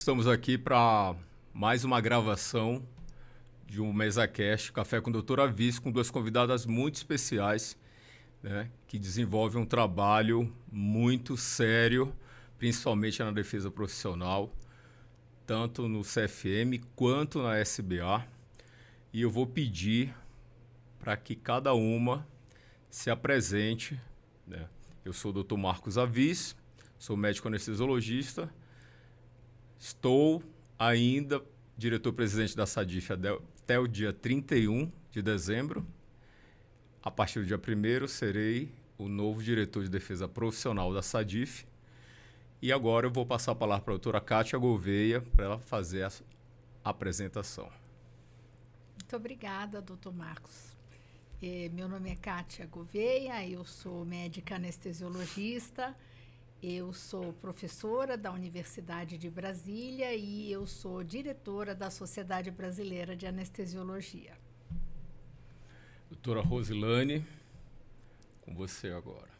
Estamos aqui para mais uma gravação de um MesaCast Café com Doutora Viz, com duas convidadas muito especiais, né, que desenvolvem um trabalho muito sério, principalmente na defesa profissional, tanto no CFM quanto na SBA. E eu vou pedir para que cada uma se apresente, né? Eu sou o Dr. Marcos Aviz, sou médico anestesiologista. Estou ainda diretor-presidente da SADIF até o dia 31 de dezembro. A partir do dia 1º, serei o novo diretor de defesa profissional da SADIF. E agora eu vou passar a palavra para a doutora Kátia Gouveia para ela fazer a apresentação. Muito obrigada, doutor Marcos. Meu nome é Kátia Gouveia, eu sou médica anestesiologista. Eu sou professora da Universidade de Brasília e eu sou diretora da Sociedade Brasileira de Anestesiologia. Doutora Rosilane, com você agora.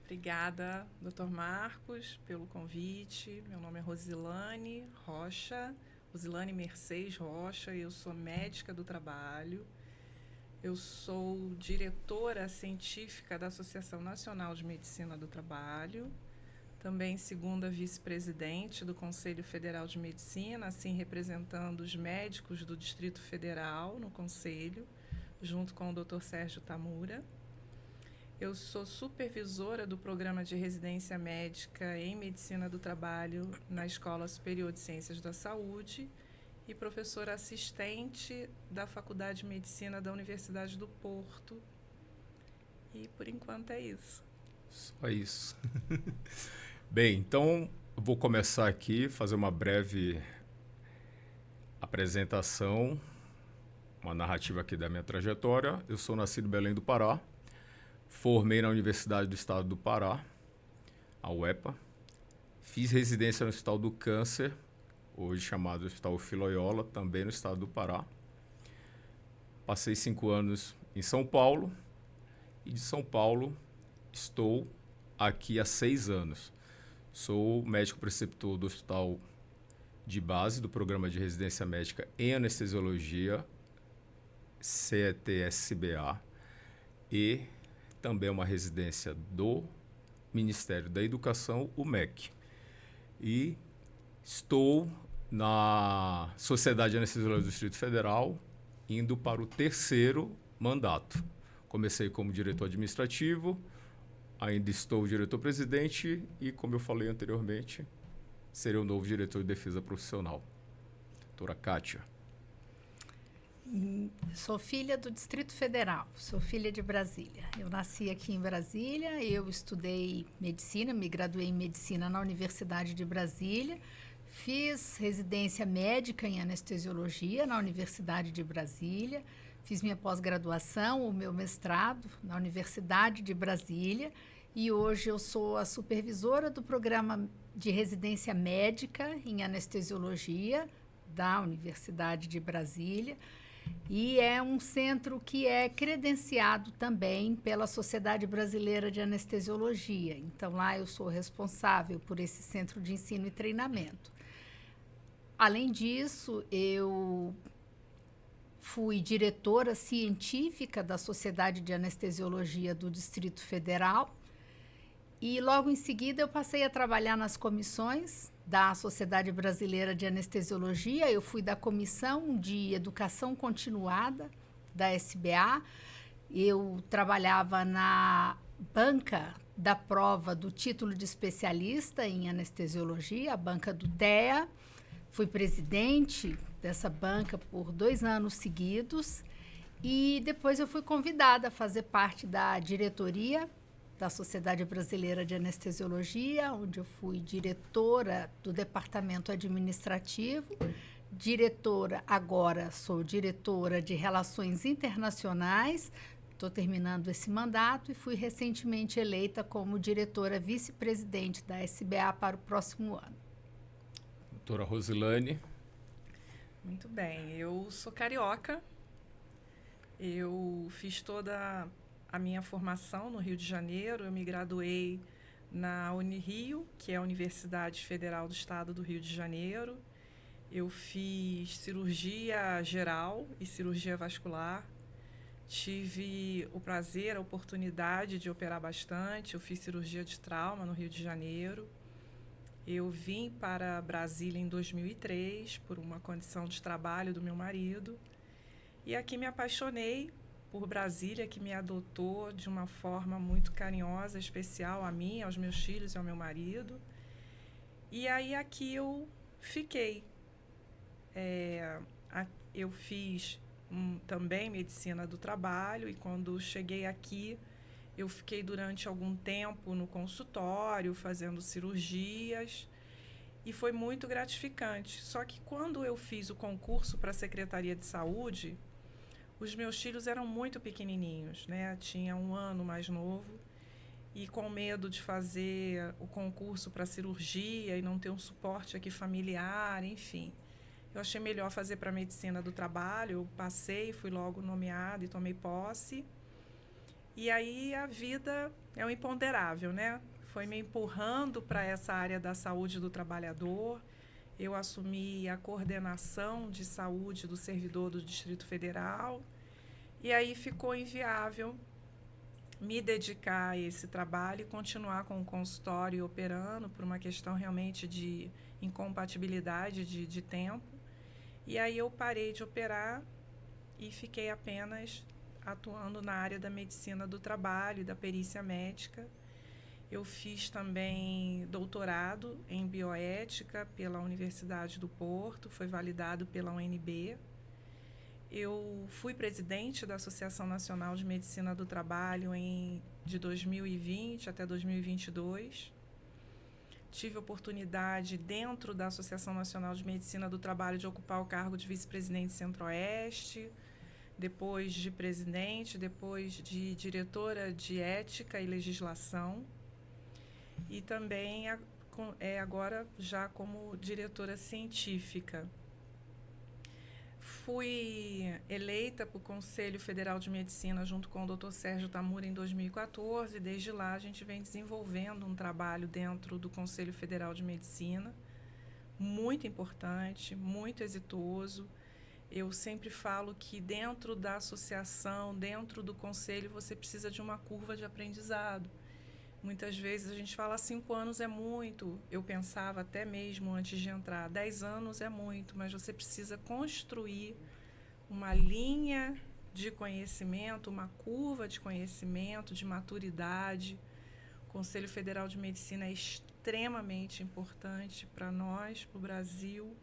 Obrigada, Dr. Marcos, pelo convite. Meu nome é Rosilane Rocha, Rosilane Mercedes Rocha, eu sou médica do trabalho. Eu sou diretora científica da Associação Nacional de Medicina do Trabalho, também segunda vice-presidente do Conselho Federal de Medicina, assim representando os médicos do Distrito Federal no Conselho, junto com o Dr. Sérgio Tamura. Eu sou supervisora do Programa de Residência Médica em Medicina do Trabalho na Escola Superior de Ciências da Saúde e professora assistente da Faculdade de Medicina da Universidade do Porto. E, por enquanto, é isso. Só isso. Bem, então eu vou começar aqui, fazer uma breve apresentação, uma narrativa aqui da minha trajetória. Eu sou nascido em Belém do Pará, formei na Universidade do Estado do Pará, a UEPA, fiz residência no Hospital do Câncer, hoje chamado Hospital Filho-Loyola, também no Estado do Pará. Passei 5 anos em São Paulo e de São Paulo estou aqui há 6 anos. Sou médico preceptor do Hospital de Base do Programa de Residência Médica em Anestesiologia, CETSBA, e também uma residência do Ministério da Educação, o MEC. E estou na Sociedade de Anestesiologia do Distrito Federal, indo para o 3º mandato. Comecei como diretor administrativo, ainda estou diretor-presidente e, como eu falei anteriormente, serei o novo diretor de defesa profissional. Doutora Kátia. Sou filha do Distrito Federal, sou filha de Brasília. Eu nasci aqui em Brasília, eu estudei medicina, me graduei em medicina na Universidade de Brasília, fiz residência médica em anestesiologia na Universidade de Brasília, fiz minha pós-graduação, o meu mestrado na Universidade de Brasília e hoje eu sou a supervisora do programa de residência médica em anestesiologia da Universidade de Brasília. E é um centro que é credenciado também pela Sociedade Brasileira de Anestesiologia. Então, lá eu sou responsável por esse centro de ensino e treinamento. Além disso, eu fui diretora científica da Sociedade de Anestesiologia do Distrito Federal e logo em seguida eu passei a trabalhar nas comissões da Sociedade Brasileira de Anestesiologia. Eu fui da Comissão de Educação Continuada da SBA. Eu trabalhava na banca da prova do título de especialista em anestesiologia, a banca do TEA. Fui presidente dessa banca por 2 anos seguidos e depois eu fui convidada a fazer parte da diretoria da Sociedade Brasileira de Anestesiologia, onde eu fui diretora do departamento administrativo, sou diretora de Relações Internacionais, estou terminando esse mandato e fui recentemente eleita como diretora vice-presidente da SBA para o próximo ano. Doutora Rosilane. Muito bem, eu sou carioca, eu fiz toda a minha formação no Rio de Janeiro, eu me graduei na Unirio, que é a Universidade Federal do Estado do Rio de Janeiro. Eu fiz cirurgia geral e cirurgia vascular. Tive o prazer, a oportunidade de operar bastante. Eu fiz cirurgia de trauma no Rio de Janeiro. Eu vim para Brasília em 2003 por uma condição de trabalho do meu marido. E aqui me apaixonei por Brasília, que me adotou de uma forma muito carinhosa, especial a mim, aos meus filhos e ao meu marido. E aí aqui eu fiquei. Eu fiz também medicina do trabalho, e quando cheguei aqui, eu fiquei durante algum tempo no consultório, fazendo cirurgias, e foi muito gratificante. Só que quando eu fiz o concurso para a Secretaria de Saúde, os meus filhos eram muito pequenininhos, né? Tinha 1 ano mais novo, e com medo de fazer o concurso para cirurgia e não ter um suporte aqui familiar, enfim. Eu achei melhor fazer para a medicina do trabalho. Eu passei, fui logo nomeada e tomei posse. E aí a vida é um imponderável, né? Foi me empurrando para essa área da saúde do trabalhador. Eu assumi a coordenação de saúde do servidor do Distrito Federal. E aí ficou inviável me dedicar a esse trabalho e continuar com o consultório operando por uma questão realmente de incompatibilidade de tempo. E aí eu parei de operar e fiquei apenas atuando na área da medicina do trabalho e da perícia médica. Eu fiz também doutorado em bioética pela Universidade do Porto, foi validado pela UNB. Eu fui presidente da Associação Nacional de Medicina do Trabalho de 2020 até 2022. Tive a oportunidade, dentro da Associação Nacional de Medicina do Trabalho, de ocupar o cargo de vice-presidente Centro-Oeste, depois de presidente, depois de diretora de Ética e Legislação, e também agora já como diretora científica. Fui eleita para o Conselho Federal de Medicina junto com o Dr. Sérgio Tamura em 2014. Desde lá a gente vem desenvolvendo um trabalho dentro do Conselho Federal de Medicina, muito importante, muito exitoso. Eu sempre falo que dentro da associação, dentro do conselho, você precisa de uma curva de aprendizado. Muitas vezes a gente fala 5 anos é muito. Eu pensava até mesmo antes de entrar, 10 anos é muito, mas você precisa construir uma linha de conhecimento, uma curva de conhecimento, de maturidade. O Conselho Federal de Medicina é extremamente importante para nós, para o Brasil.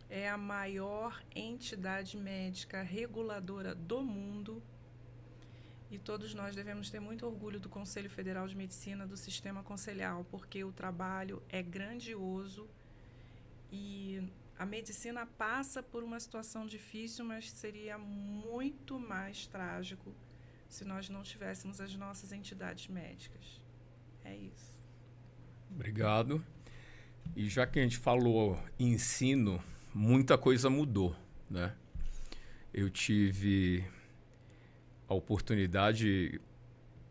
É a maior entidade médica reguladora do mundo. E todos nós devemos ter muito orgulho do Conselho Federal de Medicina, do sistema conselhal, porque o trabalho é grandioso e a medicina passa por uma situação difícil, mas seria muito mais trágico se nós não tivéssemos as nossas entidades médicas. É isso. Obrigado. E já que a gente falou em ensino, muita coisa mudou, né? Eu tive a oportunidade de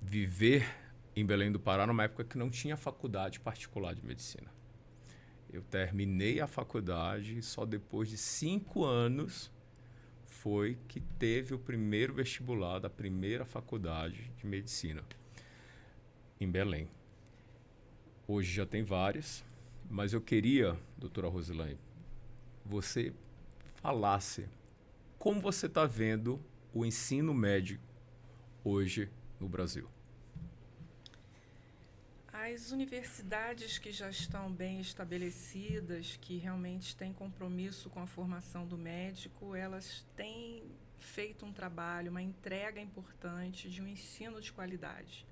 viver em Belém do Pará numa época que não tinha faculdade particular de medicina. Eu terminei a faculdade e só depois de 5 anos foi que teve o primeiro vestibular da primeira faculdade de medicina em Belém. Hoje já tem várias, mas eu queria, doutora Rosilane, você falasse como você está vendo o ensino médio hoje no Brasil. As universidades que já estão bem estabelecidas, que realmente têm compromisso com a formação do médico, elas têm feito um trabalho, uma entrega importante de um ensino de qualidade,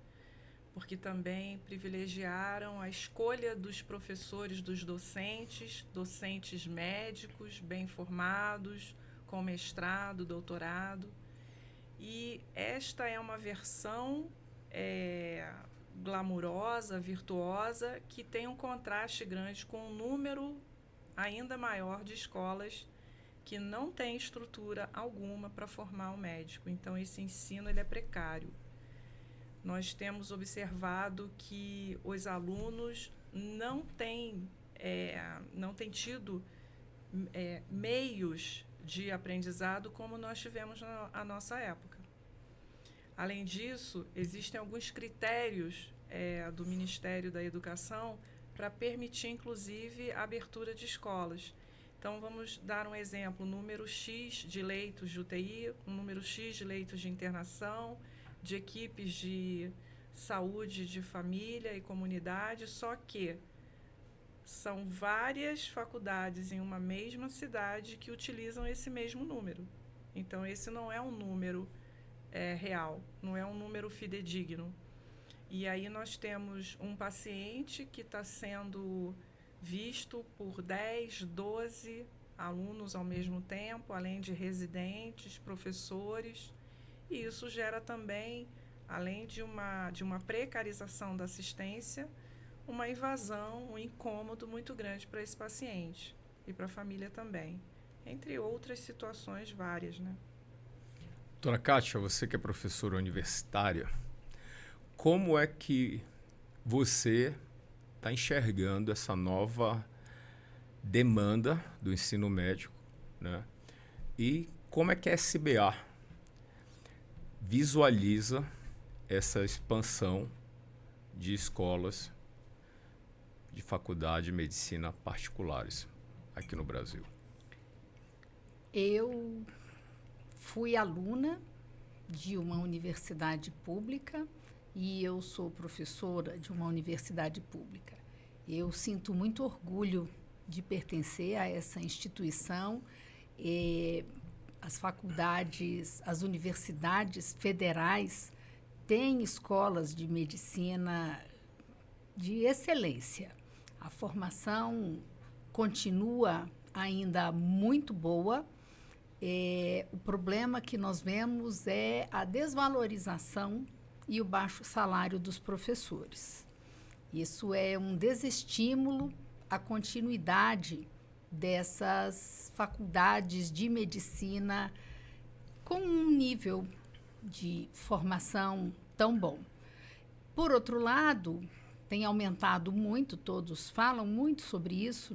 porque também privilegiaram a escolha dos professores, dos docentes médicos bem formados, com mestrado, doutorado. E esta é uma versão glamurosa, virtuosa, que tem um contraste grande com um número ainda maior de escolas que não tem estrutura alguma para formar um médico. Então, esse ensino ele é precário. nós temos observado que os alunos não têm tido meios de aprendizado como nós tivemos na nossa época. Além disso, existem alguns critérios do Ministério da Educação para permitir, inclusive, a abertura de escolas. Então, vamos dar um exemplo: número X de leitos de UTI, um número X de leitos de internação, de equipes de saúde de família e comunidade, só que são várias faculdades em uma mesma cidade que utilizam esse mesmo número. Então, esse não é um número real, não é um número fidedigno. E aí nós temos um paciente que está sendo visto por 10, 12 alunos ao mesmo tempo, além de residentes, professores. E isso gera também, além de uma precarização da assistência, uma invasão, um incômodo muito grande para esse paciente e para a família também, entre outras situações várias, né? Doutora Kátia, você que é professora universitária, como é que você está enxergando essa nova demanda do ensino médico, né? E como é que a SBA visualiza essa expansão de escolas de faculdade de medicina particulares aqui no Brasil? Eu fui aluna de uma universidade pública e eu sou professora de uma universidade pública. Eu sinto muito orgulho de pertencer a essa instituição. As faculdades, as universidades federais têm escolas de medicina de excelência. A formação continua ainda muito boa. O problema que nós vemos é a desvalorização e o baixo salário dos professores. Isso é um desestímulo à continuidade dessas faculdades de medicina com um nível de formação tão bom. Por outro lado, tem aumentado muito, todos falam muito sobre isso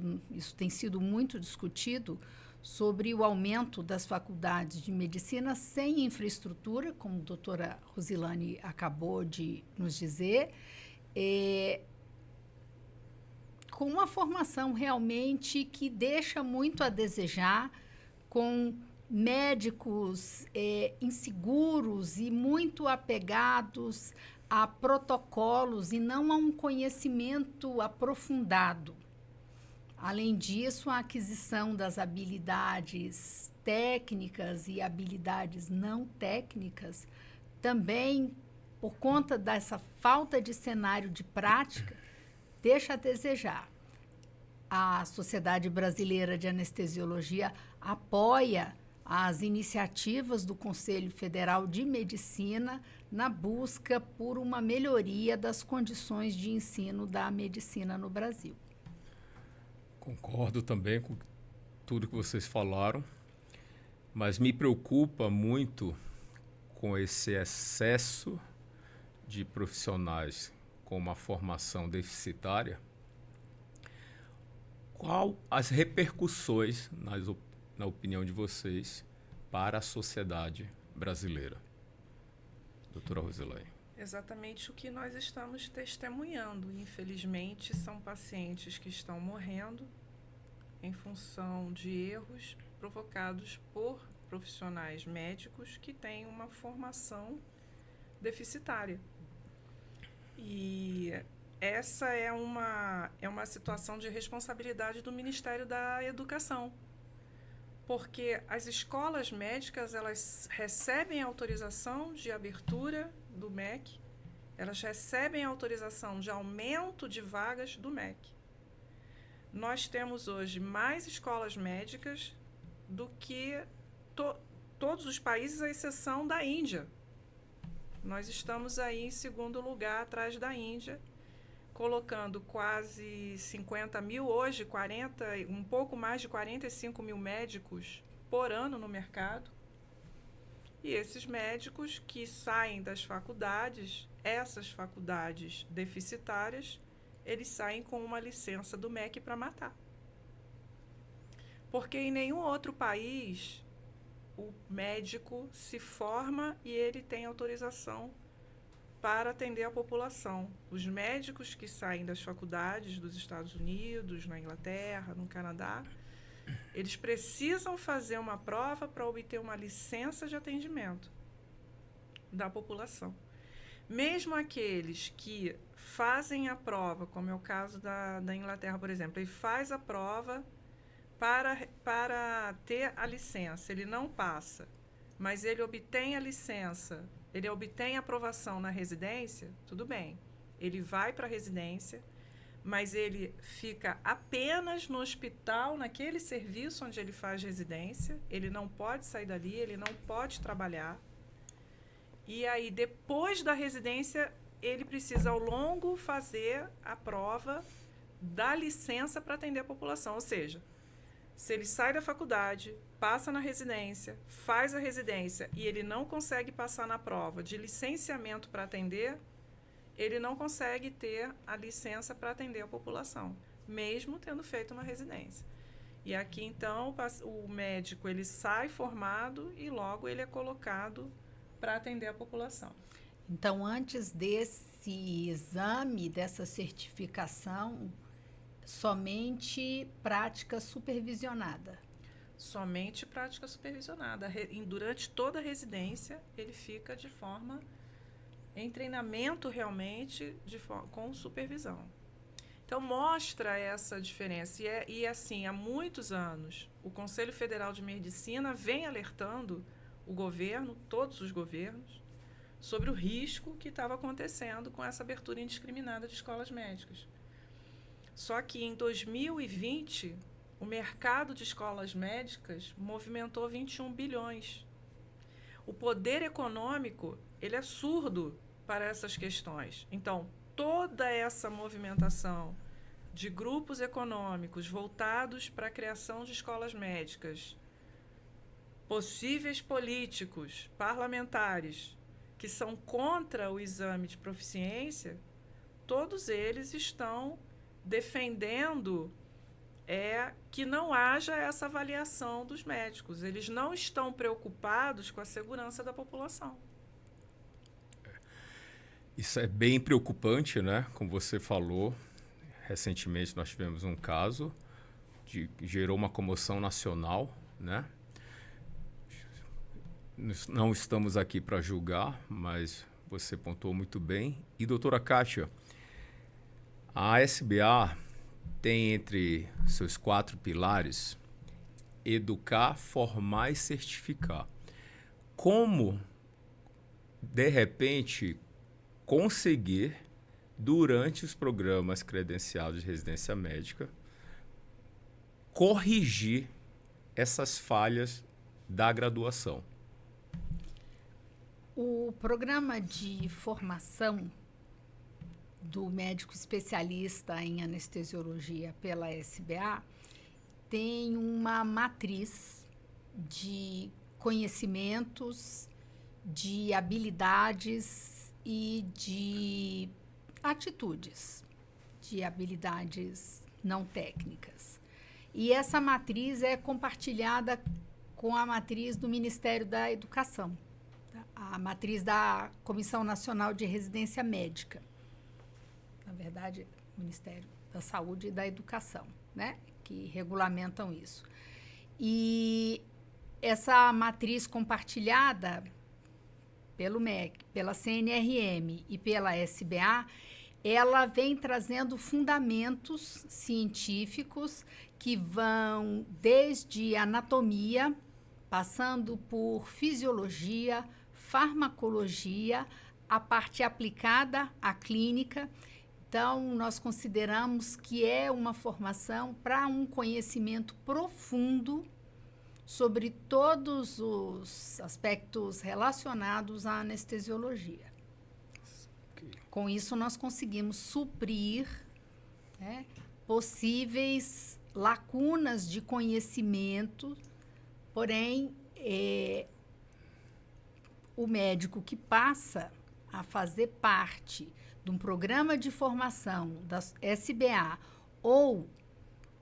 tem sido muito discutido, sobre o aumento das faculdades de medicina sem infraestrutura, como a doutora Rosilane acabou de nos dizer, com uma formação realmente que deixa muito a desejar, com médicos inseguros e muito apegados a protocolos e não a um conhecimento aprofundado. Além disso, a aquisição das habilidades técnicas e habilidades não técnicas também, por conta dessa falta de cenário de prática, deixa a desejar. A Sociedade Brasileira de Anestesiologia apoia as iniciativas do Conselho Federal de Medicina na busca por uma melhoria das condições de ensino da medicina no Brasil. Concordo também com tudo que vocês falaram, mas me preocupa muito com esse excesso de profissionais com uma formação deficitária. Qual as repercussões, na opinião de vocês, para a sociedade brasileira? Doutora Rosilane. Exatamente o que nós estamos testemunhando. Infelizmente, são pacientes que estão morrendo em função de erros provocados por profissionais médicos que têm uma formação deficitária. E essa é uma situação de responsabilidade do Ministério da Educação, porque as escolas médicas, elas recebem autorização de abertura do MEC, elas recebem autorização de aumento de vagas do MEC. Nós temos hoje mais escolas médicas do que todos os países, à exceção da Índia. Nós estamos aí em segundo lugar, atrás da Índia, colocando quase 50 mil, hoje um pouco mais de 45 mil médicos por ano no mercado. E esses médicos que saem das faculdades, essas faculdades deficitárias, eles saem com uma licença do MEC para matar. Porque em nenhum outro país o médico se forma e ele tem autorização para atender a população. Os médicos que saem das faculdades dos Estados Unidos, na Inglaterra, no Canadá, eles precisam fazer uma prova para obter uma licença de atendimento da população. Mesmo aqueles que fazem a prova, como é o caso da Inglaterra, por exemplo, ele faz a prova para ter a licença, ele não passa, mas ele obtém a licença, ele obtém a aprovação na residência, tudo bem. Ele vai para a residência, mas ele fica apenas no hospital, naquele serviço onde ele faz residência, ele não pode sair dali, ele não pode trabalhar. E aí, depois da residência, ele precisa, ao longo, fazer a prova da licença para atender a população. Ou seja, se ele sai da faculdade, passa na residência, faz a residência e ele não consegue passar na prova de licenciamento para atender, ele não consegue ter a licença para atender a população, mesmo tendo feito uma residência. E aqui, então, o médico ele sai formado e logo ele é colocado para atender a população. Então, antes desse exame, dessa certificação, somente prática supervisionada. Somente prática supervisionada. Durante toda a residência, ele fica em treinamento realmente, com supervisão. Então, mostra essa diferença. E assim, há muitos anos, o Conselho Federal de Medicina vem alertando o governo, todos os governos, sobre o risco que estava acontecendo com essa abertura indiscriminada de escolas médicas. Só que em 2020, o mercado de escolas médicas movimentou 21 bilhões. O poder econômico, ele é surdo para essas questões. Então, toda essa movimentação de grupos econômicos voltados para a criação de escolas médicas, possíveis políticos, parlamentares, que são contra o exame de proficiência, todos eles estão defendendo que não haja essa avaliação dos médicos. Eles não estão preocupados com a segurança da população. Isso é bem preocupante, né? Como você falou, recentemente nós tivemos um caso que gerou uma comoção nacional, né? Não estamos aqui para julgar, mas você pontuou muito bem. E, doutora Kátia, a SBA tem entre seus 4 pilares educar, formar e certificar. Como, de repente, conseguir, durante os programas credenciados de residência médica, corrigir essas falhas da graduação? O programa de formação do médico especialista em anestesiologia pela SBA tem uma matriz de conhecimentos, de habilidades e de atitudes, de habilidades não técnicas. E essa matriz é compartilhada com a matriz do Ministério da Educação, a matriz da Comissão Nacional de Residência Médica. Na verdade, Ministério da Saúde e da Educação, né, que regulamentam isso. E essa matriz compartilhada pelo MEC, pela CNRM e pela SBA, ela vem trazendo fundamentos científicos que vão desde anatomia, passando por fisiologia, farmacologia, a parte aplicada à clínica. Então, nós consideramos que é uma formação para um conhecimento profundo sobre todos os aspectos relacionados à anestesiologia. Okay. Com isso, nós conseguimos suprir, né, possíveis lacunas de conhecimento, porém, o médico que passa a fazer parte de um programa de formação da SBA ou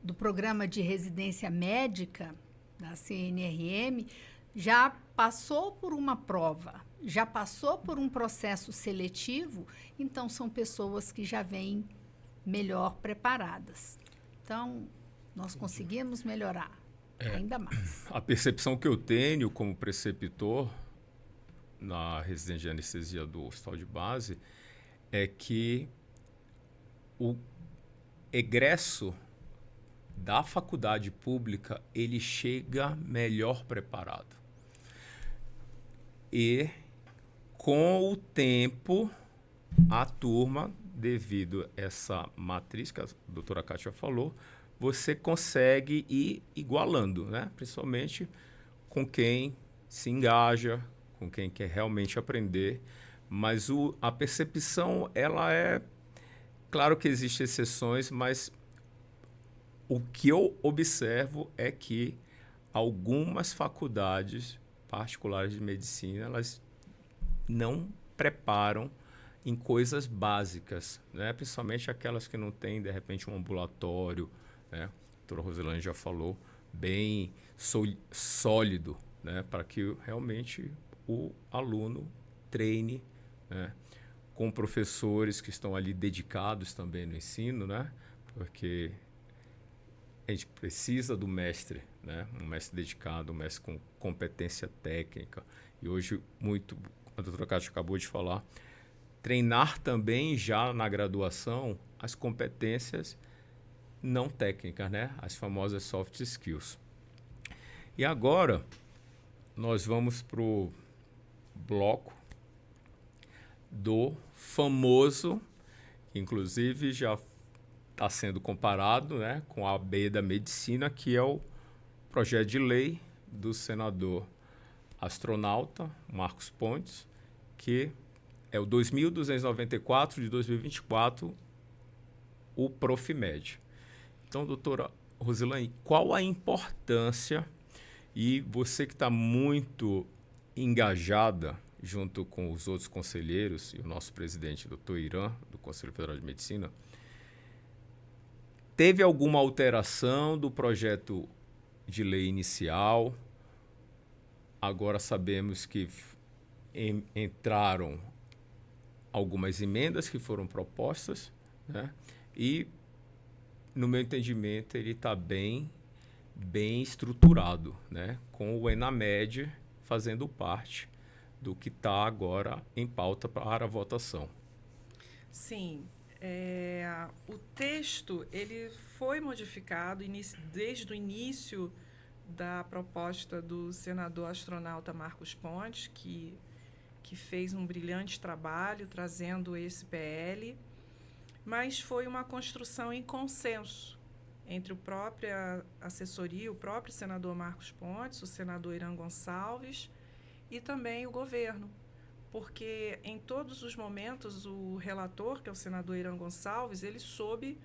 do programa de residência médica da CNRM, já passou por uma prova, já passou por um processo seletivo, então são pessoas que já vêm melhor preparadas. Então, nós conseguimos melhorar ainda mais. A percepção que eu tenho como preceptor na residência de anestesia do Hospital de Base é que o egresso da faculdade pública, ele chega melhor preparado. E, com o tempo, a turma, devido a essa matriz que a doutora Kátia falou, você consegue ir igualando, né? Principalmente com quem se engaja, com quem quer realmente aprender. Mas a percepção, ela é... Claro que existem exceções, mas o que eu observo é que algumas faculdades particulares de medicina, elas não preparam em coisas básicas, né? Principalmente aquelas que não têm, de repente, um ambulatório, né? A doutora Rosilane já falou, bem sólido, né? Para que realmente o aluno treine, né? Com professores que estão ali dedicados também no ensino, né? Porque a gente precisa do mestre, né? Um mestre dedicado, um mestre com competência técnica. E hoje, muito, a doutora Kátia acabou de falar, treinar também já na graduação as competências não técnicas, né? As famosas soft skills. E agora, nós vamos para o bloco do famoso, que inclusive já está sendo comparado, né, com a AB da medicina, que é o projeto de lei do senador astronauta Marcos Pontes, que é o 2.294 de 2024, o Profimed. Então, doutora Rosilane, qual a importância, e você que está muito engajada junto com os outros conselheiros e o nosso presidente, doutor Irã, do Conselho Federal de Medicina, teve alguma alteração do projeto de lei inicial? Agora sabemos que entraram algumas emendas que foram propostas, né? E, no meu entendimento, ele está bem estruturado, né? Com o ENAMED fazendo parte do que está agora em pauta para a votação. Sim. O texto ele foi modificado desde o início da proposta do senador astronauta Marcos Pontes, que fez um brilhante trabalho trazendo esse PL, mas foi uma construção em consenso entre a própria assessoria, o próprio senador Marcos Pontes, o senador Irã Gonçalves e também o governo. Porque em todos os momentos o relator, que é o senador Irã Gonçalves, ele soube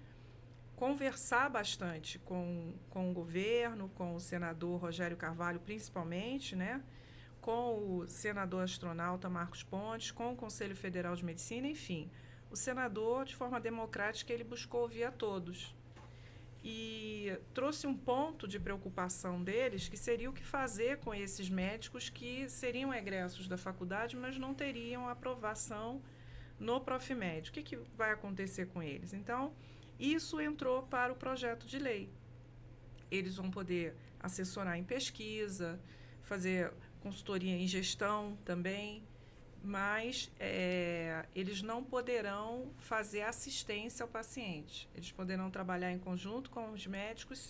conversar bastante com o governo, com o senador Rogério Carvalho principalmente, né? Com o senador astronauta Marcos Pontes, com o Conselho Federal de Medicina, enfim. O senador, de forma democrática, ele buscou ouvir a todos. E trouxe um ponto de preocupação deles, que seria o que fazer com esses médicos que seriam egressos da faculdade, mas não teriam aprovação no Profimed. O que vai acontecer com eles? Então, isso entrou para o projeto de lei. Eles vão poder assessorar em pesquisa, fazer consultoria em gestão também, mas eles não poderão fazer assistência ao paciente. Eles poderão trabalhar em conjunto com os médicos,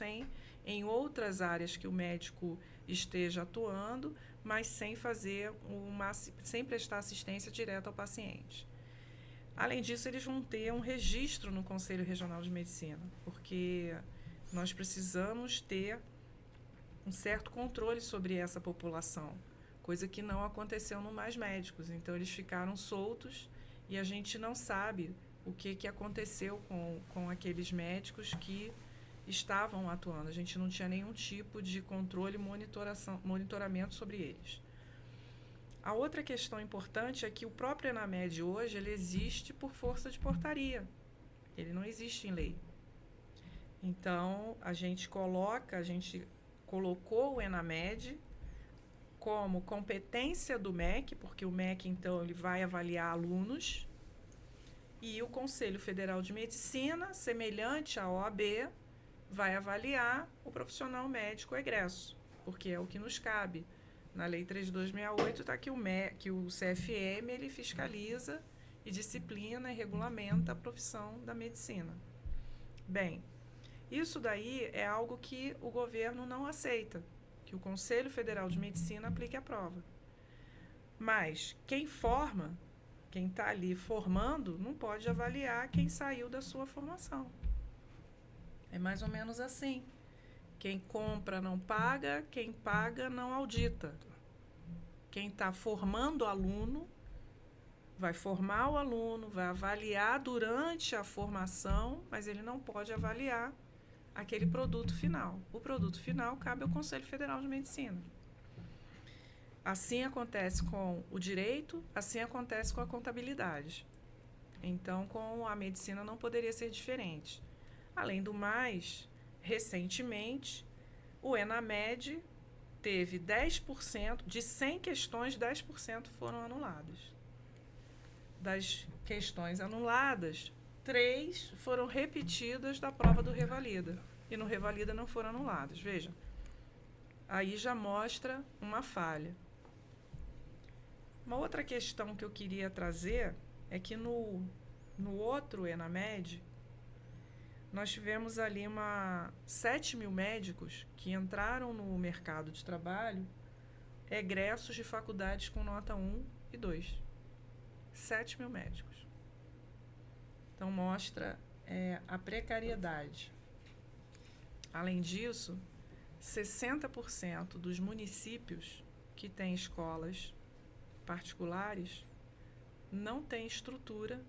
em outras áreas que o médico esteja atuando, mas sem prestar assistência direta ao paciente. Além disso, eles vão ter um registro no Conselho Regional de Medicina, porque nós precisamos ter um certo controle sobre essa população, coisa que não aconteceu no Mais Médicos. Então, eles ficaram soltos e a gente não sabe o que aconteceu com aqueles médicos que estavam atuando. A gente não tinha nenhum tipo de controle e monitoramento sobre eles. A outra questão importante é que o próprio ENAMED hoje ele existe por força de portaria. Ele não existe em lei. Então, a gente colocou o ENAMED como competência do MEC, porque o MEC, então, ele vai avaliar alunos, e o Conselho Federal de Medicina, semelhante à OAB, vai avaliar o profissional médico egresso, porque é o que nos cabe. Na Lei 3268 está que o CFM ele fiscaliza e disciplina e regulamenta a profissão da medicina. Bem, isso daí é algo que o governo não aceita, que o Conselho Federal de Medicina aplique a prova. Mas quem forma, quem está ali formando, não pode avaliar quem saiu da sua formação. É mais ou menos assim. Quem compra não paga, quem paga não audita. Quem está formando o aluno vai formar o aluno, vai avaliar durante a formação, mas ele não pode avaliar aquele produto final. O produto final cabe ao Conselho Federal de Medicina. Assim acontece com o direito, assim acontece com a contabilidade. Então, com a medicina não poderia ser diferente. Além do mais, recentemente, o ENAMED teve 10%, de 100 questões, 10% foram anuladas. Das questões anuladas, 3 foram repetidas da prova do Revalida. E no Revalida não foram anuladas. Veja, aí já mostra uma falha. Uma outra questão que eu queria trazer é que no outro ENAMED, nós tivemos ali 7 mil médicos que entraram no mercado de trabalho egressos de faculdades com nota 1 e 2. 7 mil médicos. Então, mostra a precariedade. Além disso, 60% dos municípios que têm escolas particulares não tem estrutura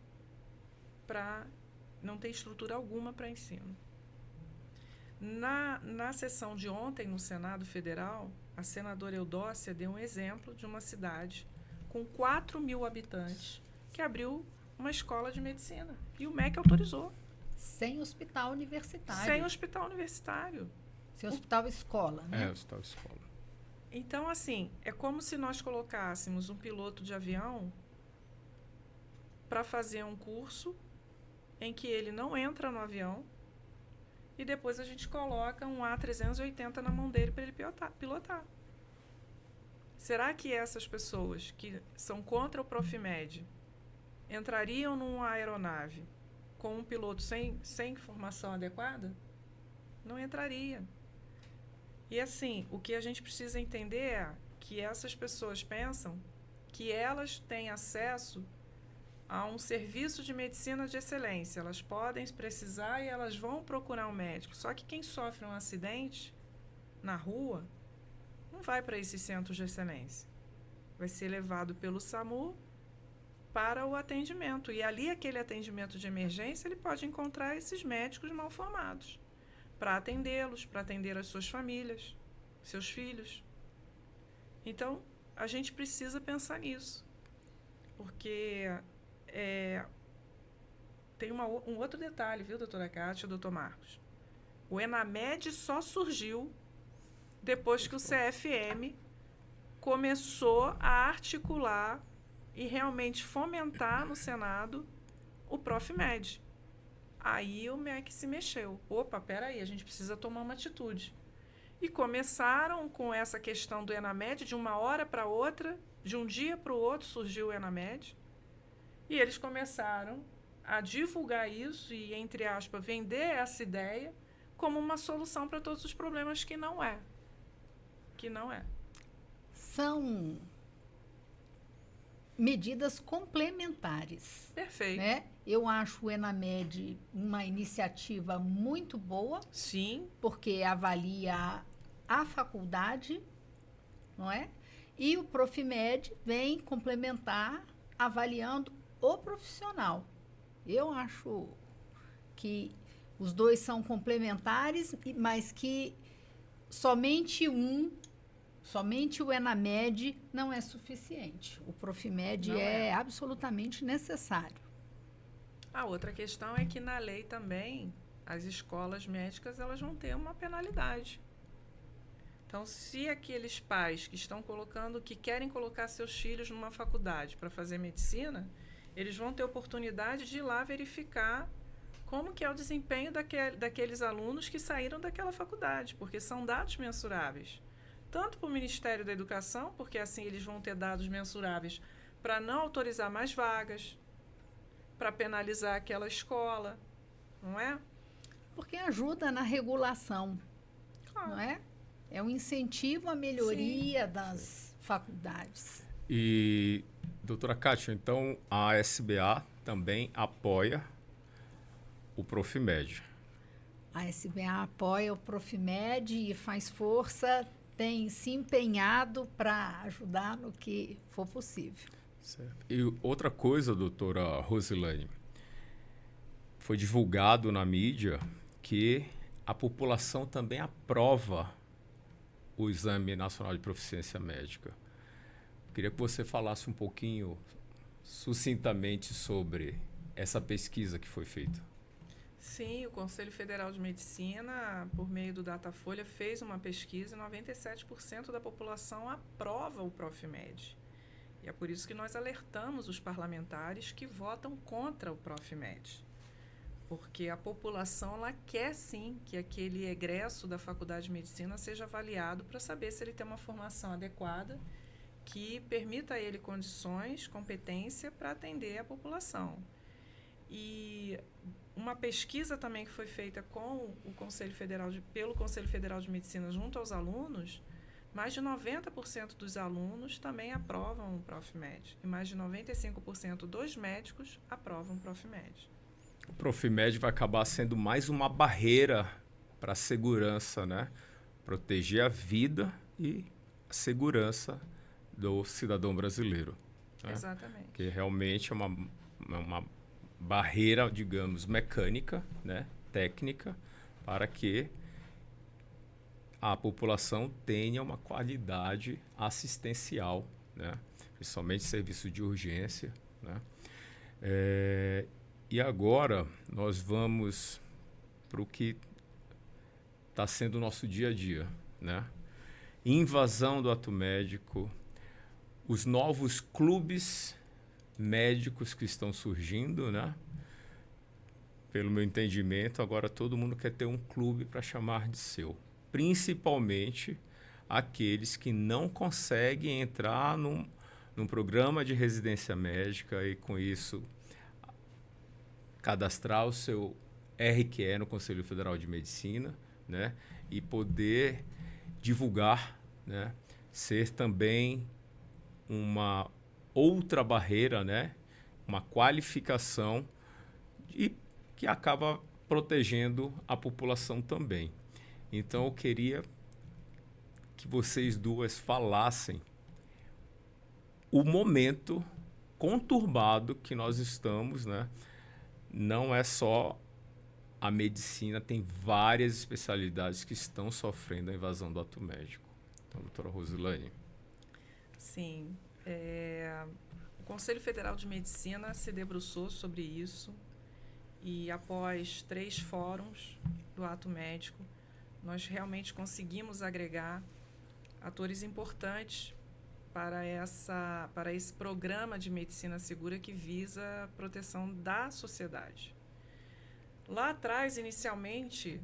alguma para ensino. Na sessão de ontem no Senado Federal, a senadora Eudócia deu um exemplo de uma cidade com 4 mil habitantes que abriu uma escola de medicina. E o MEC autorizou. Sem hospital universitário. Sem hospital universitário. Sem hospital escola, né? Hospital escola. Então, assim, é como se nós colocássemos um piloto de avião para fazer um curso em que ele não entra no avião e depois a gente coloca um A380 na mão dele para ele pilotar. Será que essas pessoas que são contra o Profimed entrariam numa aeronave com um piloto sem formação adequada? Não entraria. E assim, o que a gente precisa entender é que essas pessoas pensam que elas têm acesso a um serviço de medicina de excelência. Elas podem precisar e elas vão procurar um médico. Só que quem sofre um acidente na rua não vai para esses centros de excelência. Vai ser levado pelo SAMU para o atendimento. E ali, aquele atendimento de emergência, ele pode encontrar esses médicos mal formados para atendê-los, para atender as suas famílias, seus filhos. Então, a gente precisa pensar nisso. Porque tem um outro detalhe, viu, doutora Kátia, doutor Marcos? O ENAMED só surgiu depois que o CFM começou a articular e realmente fomentar no Senado o Profimed. Aí o MEC se mexeu. Opa, peraí, a gente precisa tomar uma atitude. E começaram com essa questão do ENAMED, de uma hora para outra, de um dia para o outro surgiu o ENAMED. E eles começaram a divulgar isso e, entre aspas, vender essa ideia como uma solução para todos os problemas, que não é. Que não é. São medidas complementares. Perfeito. Né? Eu acho o ENAMED uma iniciativa muito boa. Sim. Porque avalia a faculdade, não é? E o Profimed vem complementar avaliando o profissional. Eu acho que os dois são complementares, mas que somente um Somente o ENAMED não é suficiente. O Profimed Não é. absolutamente necessário. A outra questão é que na lei também as escolas médicas elas vão ter uma penalidade. Então, se aqueles pais que querem colocar seus filhos numa faculdade para fazer medicina, eles vão ter oportunidade de ir lá verificar como que é o desempenho daqueles alunos que saíram daquela faculdade, porque são dados mensuráveis. Tanto para o Ministério da Educação, porque assim eles vão ter dados mensuráveis para não autorizar mais vagas, para penalizar aquela escola, não é? Porque ajuda na regulação, não é? É um incentivo à melhoria das faculdades. E, doutora Kátia, então a SBA também apoia o Profimed. A SBA apoia o Profimed e faz força, tem se empenhado para ajudar no que for possível. Certo. E outra coisa, doutora Rosilane, foi divulgado na mídia que a população também aprova o Exame Nacional de Proficiência Médica. Queria que você falasse um pouquinho, sucintamente, sobre essa pesquisa que foi feita. Sim, o Conselho Federal de Medicina, por meio do Datafolha, fez uma pesquisa e 97% da população aprova o Profimed. E é por isso que nós alertamos os parlamentares que votam contra o Profimed. Porque a população ela quer sim que aquele egresso da Faculdade de Medicina seja avaliado para saber se ele tem uma formação adequada que permita a ele condições, competência para atender a população. E uma pesquisa também que foi feita com o pelo Conselho Federal de Medicina junto aos alunos, mais de 90% dos alunos também aprovam o Profimed. E mais de 95% dos médicos aprovam o Profimed. O Profimed vai acabar sendo mais uma barreira para a segurança, né? Proteger a vida e a segurança do cidadão brasileiro. Né? Exatamente. Que realmente é uma barreira, digamos, mecânica, né? Técnica, para que a população tenha uma qualidade assistencial, né? Principalmente serviço de urgência. Né? E agora nós vamos para o que está sendo o nosso dia a dia, né? Invasão do ato médico, os novos clubes médicos que estão surgindo, né? Pelo meu entendimento, agora todo mundo quer ter um clube para chamar de seu. Principalmente aqueles que não conseguem entrar num programa de residência médica e, com isso, cadastrar o seu RQE no Conselho Federal de Medicina, né? E poder divulgar, né? Ser também uma outra barreira, né? Uma qualificação e que acaba protegendo a população também. Então, eu queria que vocês duas falassem o momento conturbado que nós estamos, né? Não é só a medicina, tem várias especialidades que estão sofrendo a invasão do ato médico. Então, doutora Rosilane. Sim. O Conselho Federal de Medicina se debruçou sobre isso e, após 3 fóruns do ato médico, nós realmente conseguimos agregar atores importantes para esse programa de medicina segura que visa a proteção da sociedade. Lá atrás, inicialmente,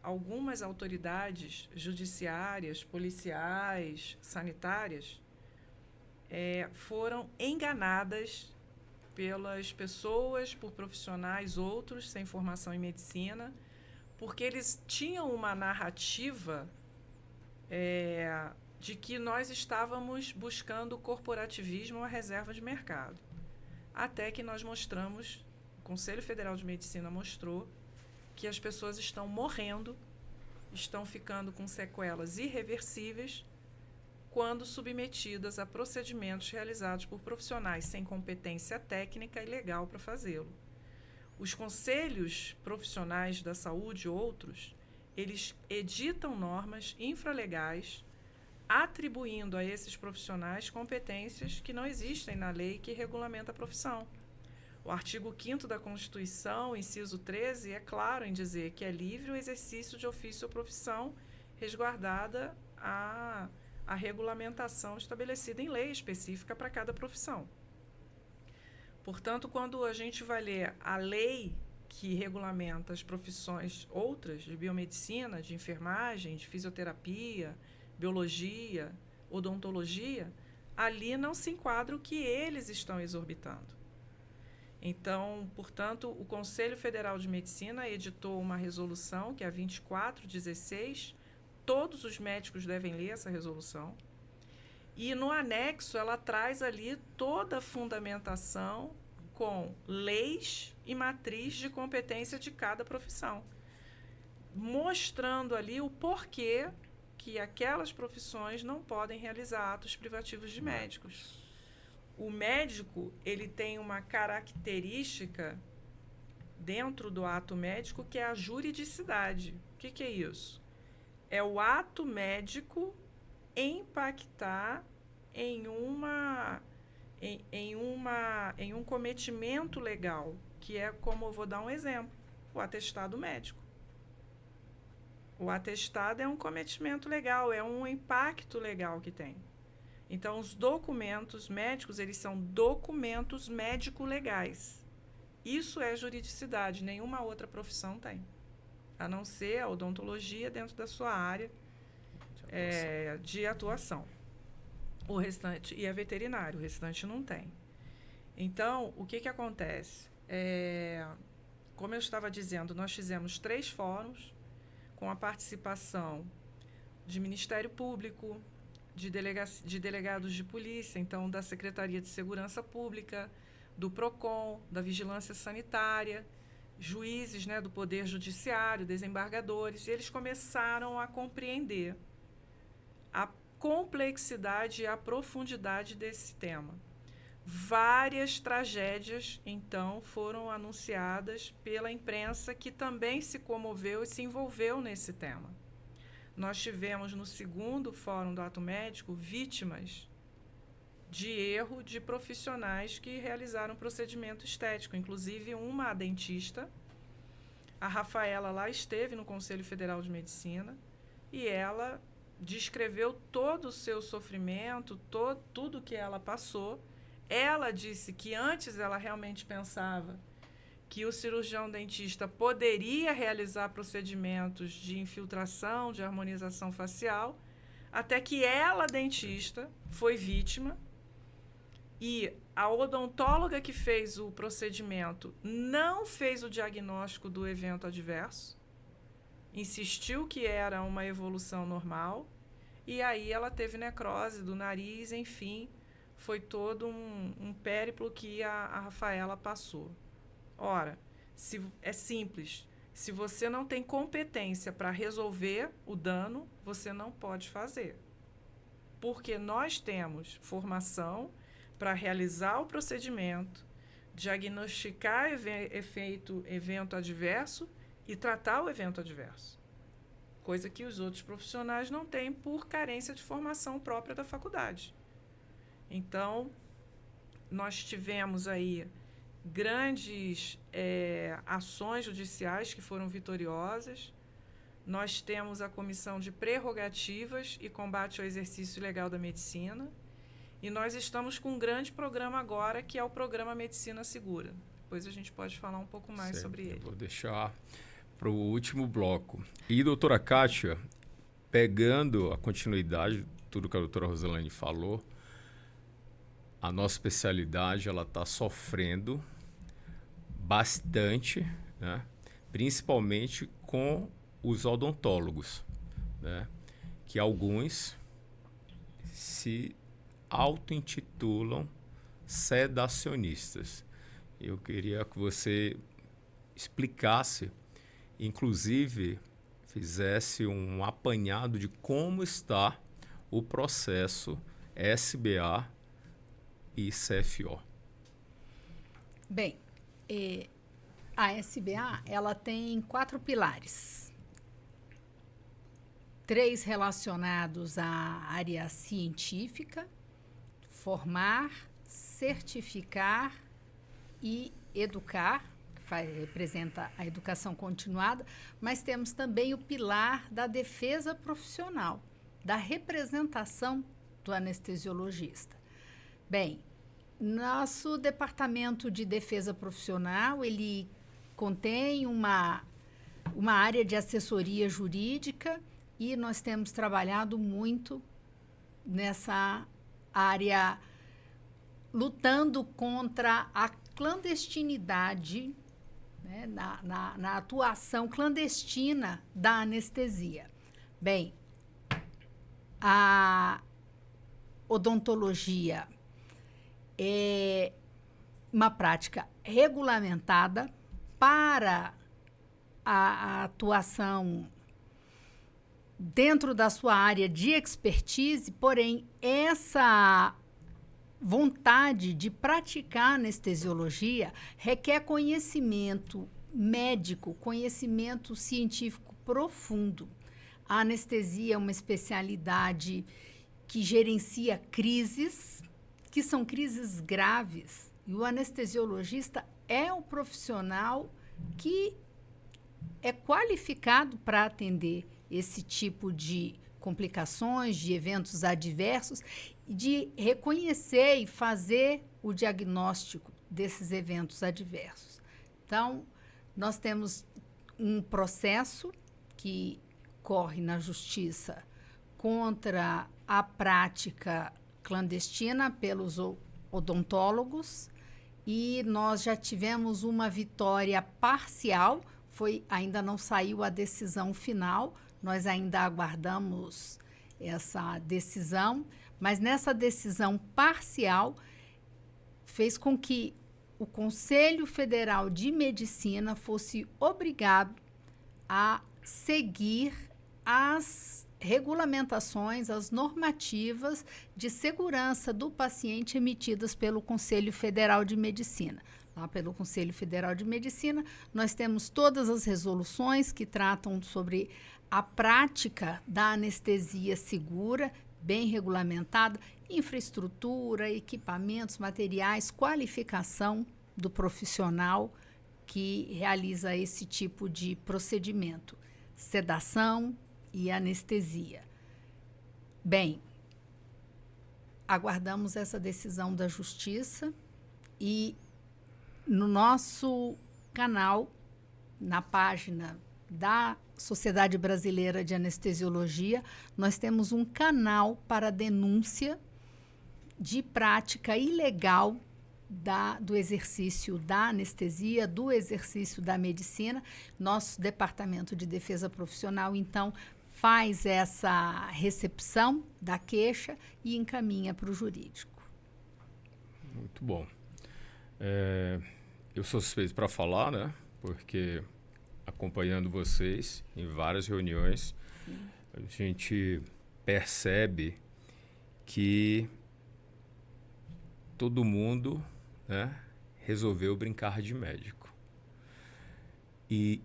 algumas autoridades judiciárias, policiais, sanitárias foram enganadas pelas pessoas, por profissionais outros sem formação em medicina, porque eles tinham uma narrativa de que nós estávamos buscando corporativismo à reserva de mercado. Até que nós mostramos, o Conselho Federal de Medicina mostrou, que as pessoas estão morrendo, estão ficando com sequelas irreversíveis quando submetidas a procedimentos realizados por profissionais sem competência técnica e legal para fazê-lo. Os conselhos profissionais da saúde e outros, eles editam normas infralegais atribuindo a esses profissionais competências que não existem na lei que regulamenta a profissão. O artigo 5º da Constituição, inciso 13, é claro em dizer que é livre o exercício de ofício ou profissão, resguardada a regulamentação estabelecida em lei específica para cada profissão. Portanto, quando a gente vai ler a lei que regulamenta as profissões outras, de biomedicina, de enfermagem, de fisioterapia, biologia, odontologia, ali não se enquadra o que eles estão exorbitando. Então, portanto, o Conselho Federal de Medicina editou uma resolução, que é a 2416. Todos os médicos devem ler essa resolução. E no anexo ela traz ali toda a fundamentação com leis e matriz de competência de cada profissão, mostrando ali o porquê que aquelas profissões não podem realizar atos privativos de médicos. O médico, ele tem uma característica dentro do ato médico que é a juridicidade. O que é isso? É o ato médico impactar em um cometimento legal, que é, como eu vou dar um exemplo, o atestado médico. O atestado é um cometimento legal, é um impacto legal que tem. Então, os documentos médicos, eles são documentos médico-legais. Isso é juridicidade, nenhuma outra profissão tem. A não ser a odontologia dentro da sua área de atuação. O restante, e é veterinário, o restante não tem. Então, o que acontece? Como eu estava dizendo, nós fizemos 3 fóruns com a participação de Ministério Público, de delegados de polícia, então da Secretaria de Segurança Pública, do PROCON, da Vigilância Sanitária, juízes, né, do Poder Judiciário, desembargadores, e eles começaram a compreender a complexidade e a profundidade desse tema. Várias tragédias, então, foram anunciadas pela imprensa, que também se comoveu e se envolveu nesse tema. Nós tivemos, no 2º Fórum do Ato Médico, vítimas de erro de profissionais que realizaram procedimento estético, inclusive uma dentista. A Rafaela lá esteve no Conselho Federal de Medicina e ela descreveu todo o seu sofrimento, tudo que ela passou. Ela disse que antes ela realmente pensava que o cirurgião dentista poderia realizar procedimentos de infiltração, de harmonização facial, até que ela, dentista, foi vítima e a odontóloga que fez o procedimento não fez o diagnóstico do evento adverso, insistiu que era uma evolução normal, e aí ela teve necrose do nariz, enfim, foi todo um périplo que a Rafaela passou. Ora, é simples. Se você não tem competência para resolver o dano, você não pode fazer. Porque nós temos formação para realizar o procedimento, diagnosticar evento adverso e tratar o evento adverso. Coisa que os outros profissionais não têm por carência de formação própria da faculdade. Então, nós tivemos aí grandes ações judiciais que foram vitoriosas. Nós temos a Comissão de Prerrogativas e Combate ao Exercício Ilegal da Medicina. E nós estamos com um grande programa agora, que é o Programa Medicina Segura. Depois a gente pode falar um pouco mais sobre ele. Eu vou deixar para o último bloco. E, doutora Kátia, pegando a continuidade de tudo que a doutora Rosilane falou, a nossa especialidade está sofrendo bastante, né? Principalmente com os odontólogos, né? Que alguns se auto-intitulam sedacionistas. Eu queria que você explicasse, inclusive fizesse um apanhado de como está o processo SBA e CFO. Bem, a SBA ela tem 4 pilares. 3 relacionados à área científica, formar, certificar e educar, que representa a educação continuada, mas temos também o pilar da defesa profissional, da representação do anestesiologista. Bem, nosso departamento de defesa profissional, ele contém uma área de assessoria jurídica e nós temos trabalhado muito nessa área, lutando contra a clandestinidade, né, na atuação clandestina da anestesia. Bem, a odontologia é uma prática regulamentada para a atuação dentro da sua área de expertise, porém, essa vontade de praticar anestesiologia requer conhecimento médico, conhecimento científico profundo. A anestesia é uma especialidade que gerencia crises, que são crises graves, e o anestesiologista é o profissional que é qualificado para atender esse tipo de complicações, de eventos adversos, de reconhecer e fazer o diagnóstico desses eventos adversos. Então, nós temos um processo que corre na justiça contra a prática clandestina pelos odontólogos e nós já tivemos uma vitória parcial, ainda não saiu a decisão final, nós ainda aguardamos essa decisão, mas nessa decisão parcial fez com que o Conselho Federal de Medicina fosse obrigado a seguir as regulamentações, as normativas de segurança do paciente emitidas pelo Conselho Federal de Medicina. Lá pelo Conselho Federal de Medicina, nós temos todas as resoluções que tratam sobre a prática da anestesia segura, bem regulamentada, infraestrutura, equipamentos, materiais, qualificação do profissional que realiza esse tipo de procedimento, sedação e anestesia. Bem, aguardamos essa decisão da Justiça e no nosso canal, na página da Sociedade Brasileira de Anestesiologia, nós temos um canal para denúncia de prática ilegal do exercício da anestesia, do exercício da medicina. Nosso Departamento de Defesa Profissional, então, faz essa recepção da queixa e encaminha para o jurídico. Muito bom. Eu sou suspeito para falar, né? Porque acompanhando vocês em várias reuniões, sim, a gente percebe que todo mundo, né, resolveu brincar de médico. E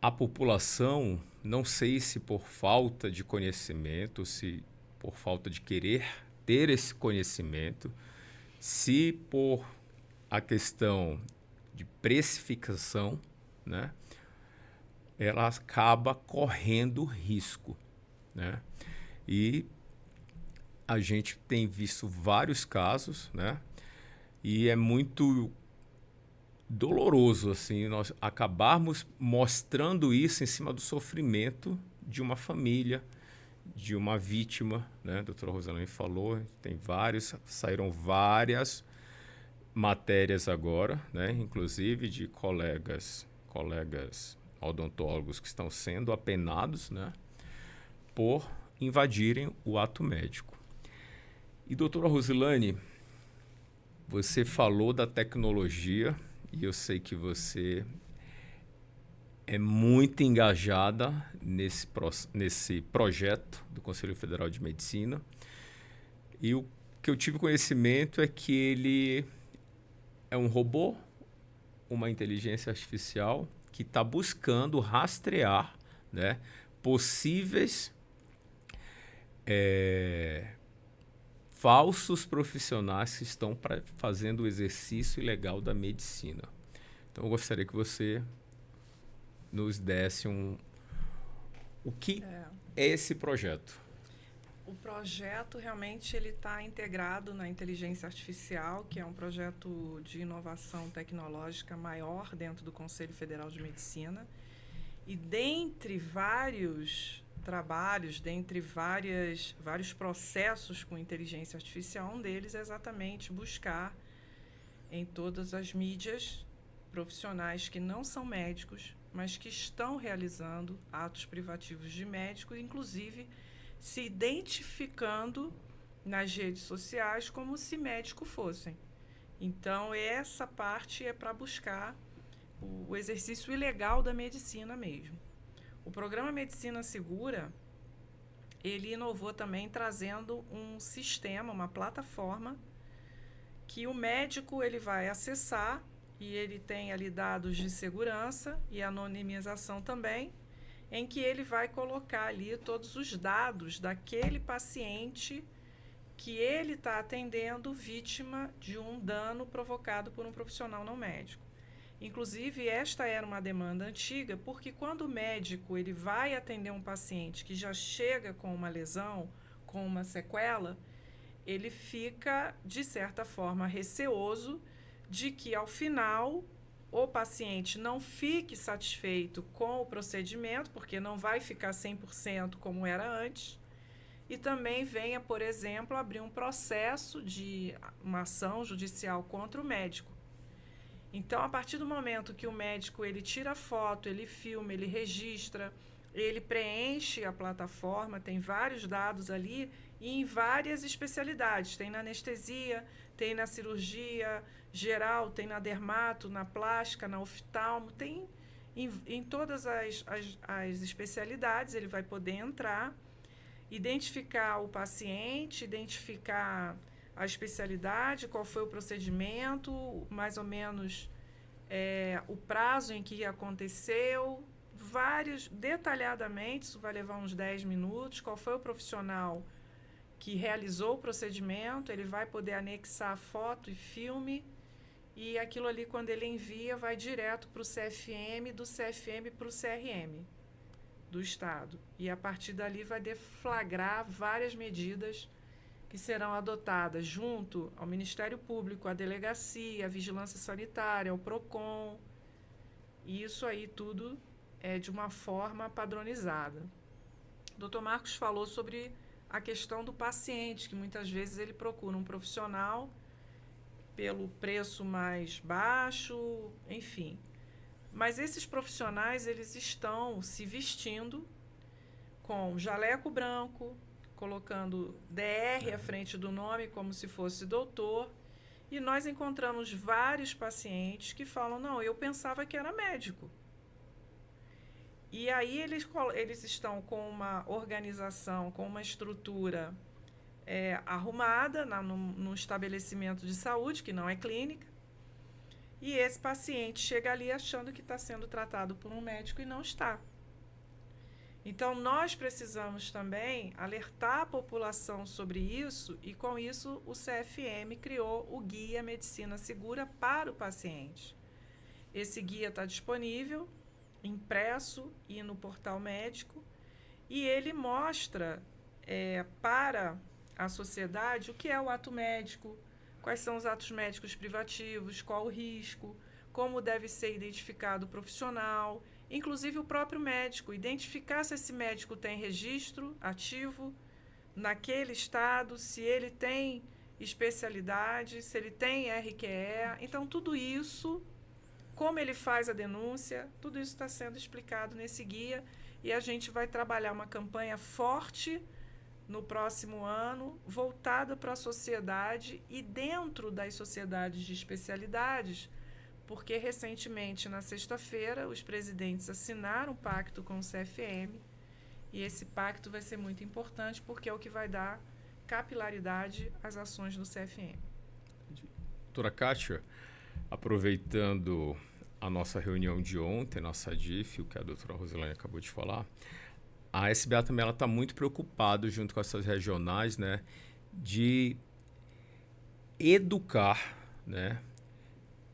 a população, não sei se por falta de conhecimento, se por falta de querer ter esse conhecimento, se por a questão de precificação, né, ela acaba correndo risco, né? E a gente tem visto vários casos, né? E é muito doloroso assim nós acabarmos mostrando isso em cima do sofrimento de uma família, de uma vítima, né? A doutora Rosilane falou, saíram várias matérias agora, né? Inclusive de colegas odontólogos que estão sendo apenados, né, por invadirem o ato médico. E, doutora Rosilane, você falou da tecnologia e eu sei que você é muito engajada nesse projeto do Conselho Federal de Medicina. E o que eu tive conhecimento é que ele é um robô, uma inteligência artificial que está buscando rastrear, né, possíveis falsos profissionais que estão fazendo o exercício ilegal da medicina. Então, eu gostaria que você nos desse o que é esse projeto. O projeto realmente ele está integrado na inteligência artificial, que é um projeto de inovação tecnológica maior dentro do Conselho Federal de Medicina. E dentre vários trabalhos, dentre vários processos com inteligência artificial, um deles é exatamente buscar em todas as mídias profissionais que não são médicos, mas que estão realizando atos privativos de médico, inclusive se identificando nas redes sociais como se médico fossem. Então, essa parte é para buscar o exercício ilegal da medicina mesmo. O programa Medicina Segura, ele inovou também trazendo um sistema, uma plataforma, que o médico ele vai acessar e ele tem ali dados de segurança e anonimização também, em que ele vai colocar ali todos os dados daquele paciente que ele está atendendo vítima de um dano provocado por um profissional não médico. Inclusive, esta era uma demanda antiga, porque quando o médico ele vai atender um paciente que já chega com uma lesão, com uma sequela, ele fica, de certa forma, receoso de que, ao final, o paciente não fique satisfeito com o procedimento, porque não vai ficar 100% como era antes, e também venha, por exemplo, abrir um processo de uma ação judicial contra o médico. Então, a partir do momento que o médico ele tira a foto, ele filma, ele registra, ele preenche a plataforma, tem vários dados ali, e em várias especialidades. Tem na anestesia, tem na cirurgia geral, tem na dermato, na plástica, na oftalmo, tem em todas as especialidades. Ele vai poder entrar, identificar o paciente, identificar a especialidade, qual foi o procedimento, mais ou menos o prazo em que aconteceu, detalhadamente, isso vai levar uns 10 minutos, qual foi o profissional que realizou o procedimento, ele vai poder anexar foto e filme, e aquilo ali, quando ele envia, vai direto para o CFM, do CFM para o CRM do Estado. E, a partir dali, vai deflagrar várias medidas que serão adotadas junto ao Ministério Público, à Delegacia, à Vigilância Sanitária, ao PROCON. E isso aí tudo é de uma forma padronizada. O Dr. Marcos falou sobre a questão do paciente, que muitas vezes ele procura um profissional pelo preço mais baixo, enfim. Mas esses profissionais, eles estão se vestindo com jaleco branco, colocando DR à frente do nome como se fosse doutor, e nós encontramos vários pacientes que falam, não, eu pensava que era médico. E aí eles estão com uma organização, com uma estrutura arrumada num estabelecimento de saúde, que não é clínica, e esse paciente chega ali achando que está sendo tratado por um médico e não está. Então, nós precisamos também alertar a população sobre isso, e com isso o CFM criou o Guia Medicina Segura para o paciente. Esse guia está disponível, impresso e no portal médico, e ele mostra para a sociedade o que é o ato médico, quais são os atos médicos privativos, qual o risco, como deve ser identificado o profissional, inclusive o próprio médico, identificar se esse médico tem registro ativo naquele estado, se ele tem especialidade, se ele tem RQE. Então, tudo isso, como ele faz a denúncia, tudo isso está sendo explicado nesse guia, e a gente vai trabalhar uma campanha forte no próximo ano, voltada para a sociedade e dentro das sociedades de especialidades, porque recentemente, na sexta-feira, os presidentes assinaram um pacto com o CFM, e esse pacto vai ser muito importante, porque é o que vai dar capilaridade às ações do CFM. Doutora Kátia, aproveitando a nossa reunião de ontem, nossa DIF, o que a doutora Rosilane acabou de falar, a SBA também está muito preocupada, junto com essas regionais, né, de educar, né,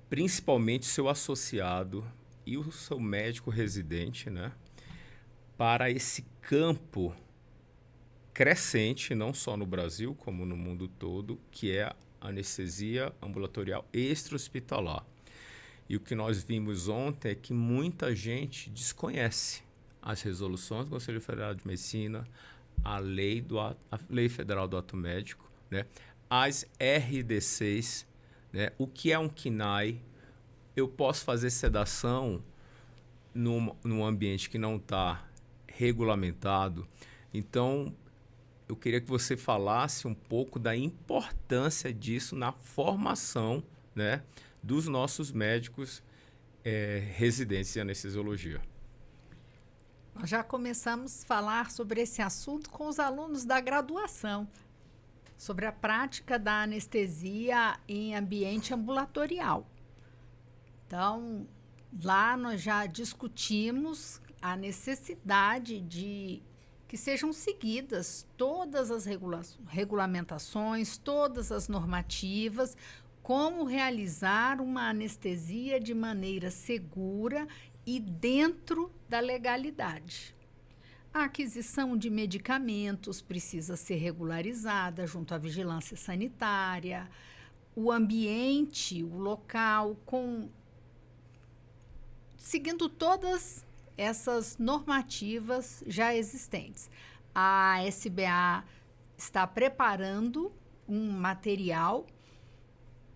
principalmente seu associado e o seu médico residente, né, para esse campo crescente, não só no Brasil, como no mundo todo, que é a anestesia ambulatorial extra-hospitalar. E o que nós vimos ontem é que muita gente desconhece as resoluções do Conselho Federal de Medicina, a Lei Federal do Ato Médico, né, as RDCs, né, o que é um KNAI. Eu posso fazer sedação num ambiente que não está regulamentado. Então, eu queria que você falasse um pouco da importância disso na formação, né, dos nossos médicos residentes em anestesiologia. Nós já começamos a falar sobre esse assunto com os alunos da graduação, sobre a prática da anestesia em ambiente ambulatorial. Então, lá nós já discutimos a necessidade de que sejam seguidas todas as regulamentações, todas as normativas, como realizar uma anestesia de maneira segura e dentro da legalidade. A aquisição de medicamentos precisa ser regularizada junto à vigilância sanitária, o ambiente, o local, seguindo todas essas normativas já existentes. A SBA está preparando um material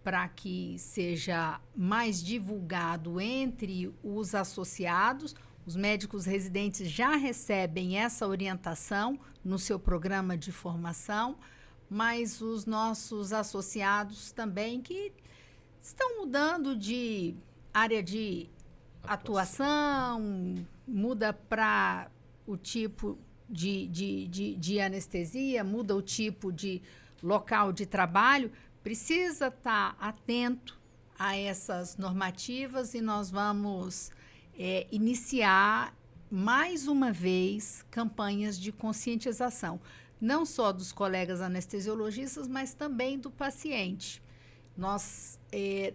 para que seja mais divulgado entre os associados. Os médicos residentes já recebem essa orientação no seu programa de formação, mas os nossos associados também que estão mudando de área de atuação, muda para o tipo de anestesia, muda o tipo de local de trabalho, precisa estar atento a essas normativas e nós vamos iniciar mais uma vez campanhas de conscientização, não só dos colegas anestesiologistas, mas também do paciente. Nós,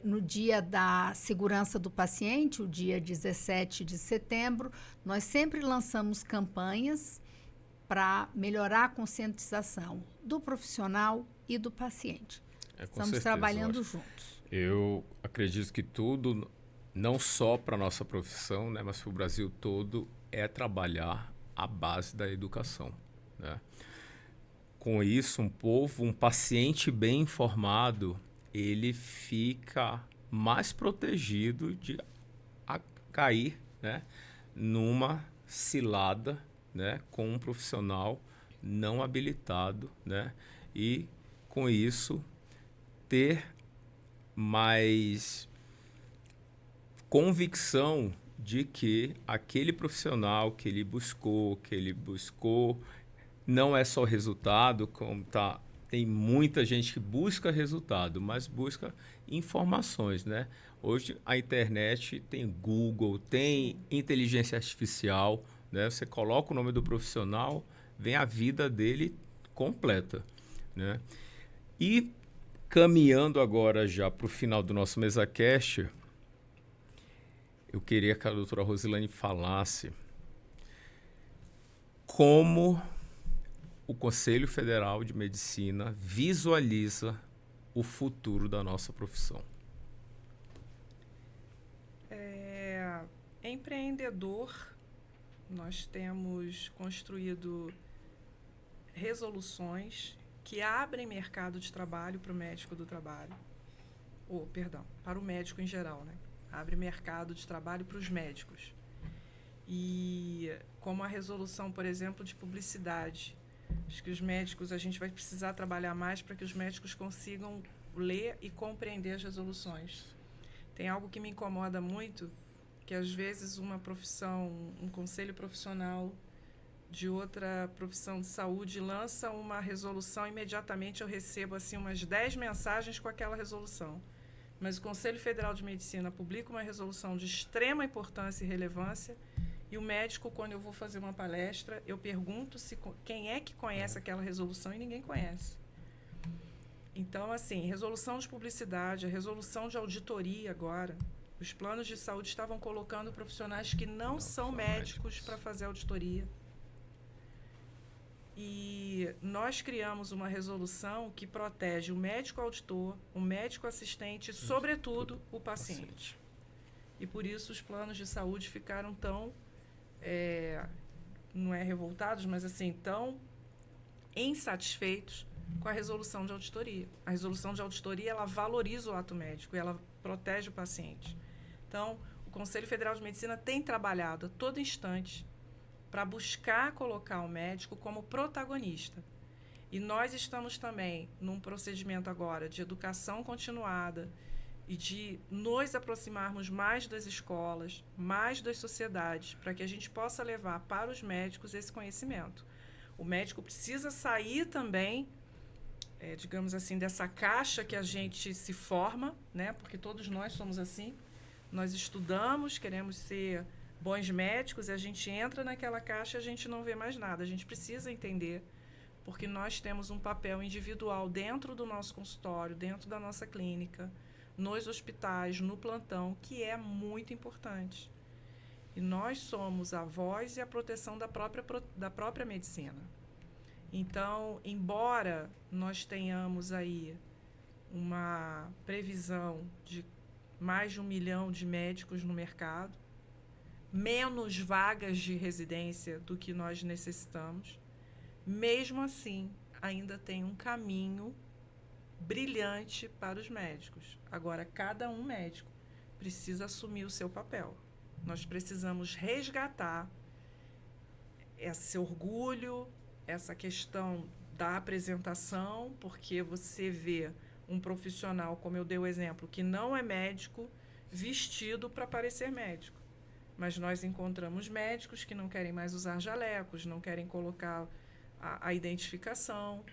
no dia da segurança do paciente, o dia 17 de setembro, nós sempre lançamos campanhas para melhorar a conscientização do profissional e do paciente. Estamos trabalhando juntos. Eu acredito que tudo, não só para a nossa profissão, né, mas para o Brasil todo, é trabalhar a base da educação, né? Com isso, um paciente bem informado, ele fica mais protegido de cair, né, numa cilada, né, com um profissional não habilitado, né, e com isso ter mais convicção de que aquele profissional que ele buscou não é só resultado, como tem muita gente que busca resultado, mas busca informações, né? Hoje a internet tem Google, tem inteligência artificial, né? Você coloca o nome do profissional, vem a vida dele completa, né? E caminhando agora já para o final do nosso MesaCast, eu queria que a doutora Rosilane falasse como o Conselho Federal de Medicina visualiza o futuro da nossa profissão. Empreendedor, nós temos construído resoluções que abrem mercado de trabalho para o médico do trabalho. Para o médico em geral, né? Abre mercado de trabalho para os médicos. E como a resolução, por exemplo, de publicidade. Acho que os médicos, a gente vai precisar trabalhar mais para que os médicos consigam ler e compreender as resoluções. Tem algo que me incomoda muito, que às vezes uma profissão, um conselho profissional de outra profissão de saúde lança uma resolução, imediatamente eu recebo assim umas 10 mensagens com aquela resolução. Mas o Conselho Federal de Medicina publica uma resolução de extrema importância e relevância E o médico, quando eu vou fazer uma palestra, eu pergunto quem é que conhece aquela resolução e ninguém conhece. Então, assim, resolução de publicidade, a resolução de auditoria agora, os planos de saúde estavam colocando profissionais que não são médicos para fazer auditoria. E nós criamos uma resolução que protege o médico auditor, o médico assistente e, sobretudo, o paciente. E por isso os planos de saúde ficaram tão, não é revoltados, mas assim, tão insatisfeitos com a resolução de auditoria. A resolução de auditoria, ela valoriza o ato médico e ela protege o paciente. Então, o Conselho Federal de Medicina tem trabalhado a todo instante para buscar colocar o médico como protagonista. E nós estamos também num procedimento agora de educação continuada e de nos aproximarmos mais das escolas, mais das sociedades, para que a gente possa levar para os médicos esse conhecimento. O médico precisa sair também, digamos assim, dessa caixa que a gente se forma, né? Porque todos nós somos assim. Nós estudamos, queremos ser bons médicos, e a gente entra naquela caixa e a gente não vê mais nada. A gente precisa entender, porque nós temos um papel individual dentro do nosso consultório, dentro da nossa clínica, nos hospitais, no plantão, que é muito importante. E nós somos a voz e a proteção da própria medicina. Então, embora nós tenhamos aí uma previsão de mais de 1 milhão de médicos no mercado, menos vagas de residência do que nós necessitamos, mesmo assim, ainda tem um caminho brilhante para os médicos. Agora, cada um médico precisa assumir o seu papel. Nós precisamos resgatar esse orgulho, essa questão da apresentação, porque você vê um profissional, como eu dei o exemplo, que não é médico, vestido para parecer médico. Mas nós encontramos médicos que não querem mais usar jalecos, não querem colocar a identificação,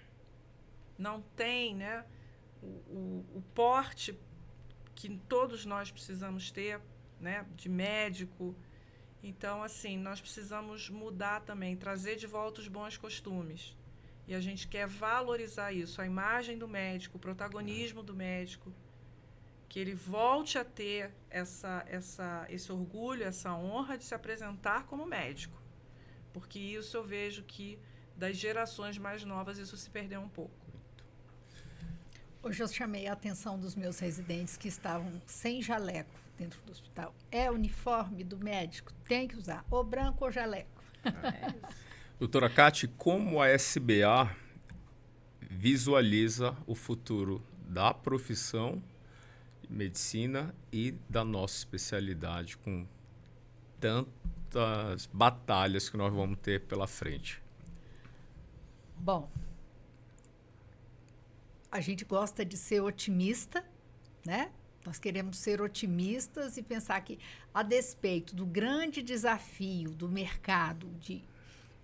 não tem, né, o porte que todos nós precisamos ter, né, de médico. Então, assim, nós precisamos mudar também, trazer de volta os bons costumes. E a gente quer valorizar isso, a imagem do médico, o protagonismo do médico, que ele volte a ter esse orgulho, essa honra de se apresentar como médico. Porque isso eu vejo que, das gerações mais novas, isso se perdeu um pouco. Hoje eu chamei a atenção dos meus residentes que estavam sem jaleco dentro do hospital. É uniforme do médico, tem que usar, ou branco ou jaleco. Doutora Cátia, como a SBA visualiza o futuro da profissão de medicina e da nossa especialidade com tantas batalhas que nós vamos ter pela frente? Bom, a gente gosta de ser otimista, né? Nós queremos ser otimistas e pensar que, a despeito do grande desafio do mercado, de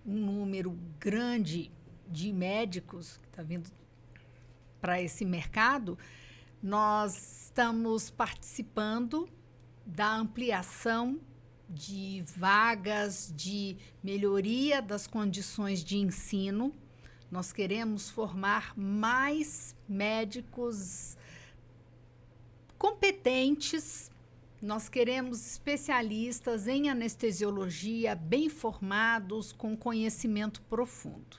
um número grande de médicos que está vindo para esse mercado, nós estamos participando da ampliação de vagas, de melhoria das condições de ensino. Nós queremos formar mais médicos competentes, nós queremos especialistas em anestesiologia, bem formados, com conhecimento profundo.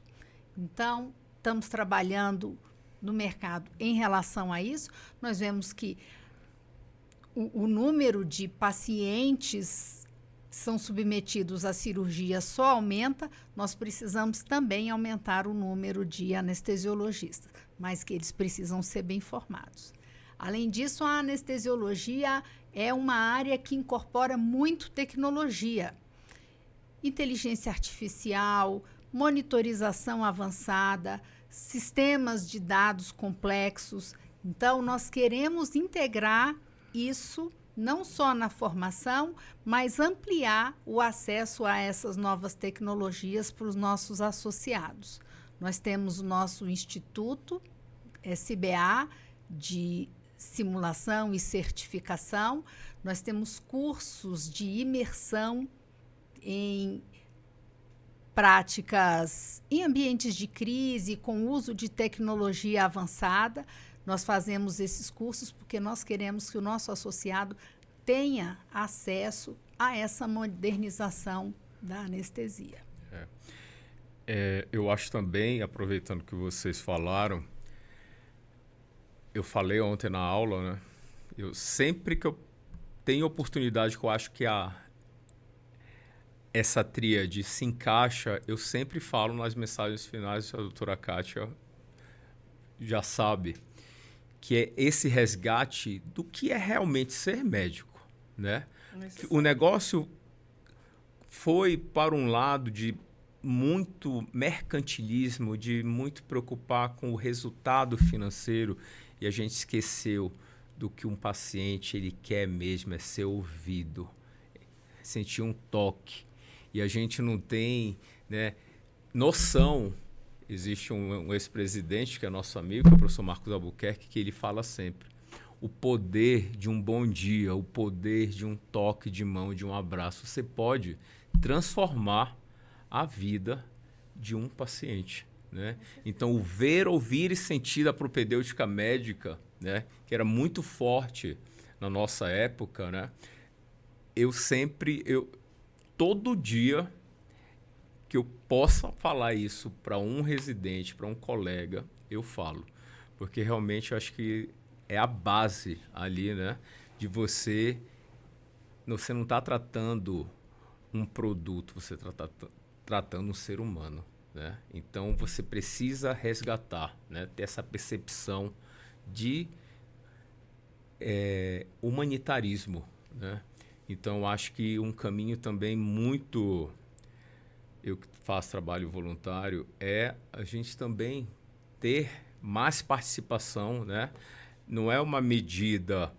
Então, estamos trabalhando no mercado em relação a isso. Nós vemos que o número de pacientes que são submetidos à cirurgia só aumenta, nós precisamos também aumentar o número de anestesiologistas, mas que eles precisam ser bem formados. Além disso, a anestesiologia é uma área que incorpora muito tecnologia, inteligência artificial, monitorização avançada, sistemas de dados complexos. Então, nós queremos integrar isso não só na formação, mas ampliar o acesso a essas novas tecnologias para os nossos associados. Nós temos o nosso Instituto SBA de simulação e certificação, nós temos cursos de imersão em práticas em ambientes de crise, com uso de tecnologia avançada. Nós fazemos esses cursos porque nós queremos que o nosso associado tenha acesso a essa modernização da anestesia. Eu acho também, aproveitando que vocês falaram, eu falei ontem na aula, né? Eu sempre que eu tenho oportunidade, que eu acho que essa tríade se encaixa, eu sempre falo nas mensagens finais, a doutora Kátia já sabe, que é esse resgate do que é realmente ser médico, né? O negócio foi para um lado de muito mercantilismo, de muito preocupar com o resultado financeiro, e a gente esqueceu do que um paciente ele quer mesmo, é ser ouvido, sentir um toque. E a gente não tem, né, noção. Existe um ex-presidente que é nosso amigo, que é o professor Marcos Albuquerque, que ele fala sempre: o poder de um bom dia, o poder de um toque de mão, de um abraço. Você pode transformar a vida de um paciente, né? Então, o ver, ouvir e sentir da propedêutica médica, né, que era muito forte na nossa época, né? Todo dia que eu possa falar isso para um residente, para um colega, eu falo. Porque realmente eu acho que é a base ali, né? De você não está tratando um produto, você está tratando um ser humano, né? Então você precisa resgatar, né? Ter essa percepção de humanitarismo, né? Então acho que um caminho também muito, eu que faço trabalho voluntário, é a gente também ter mais participação, né? Não é uma medida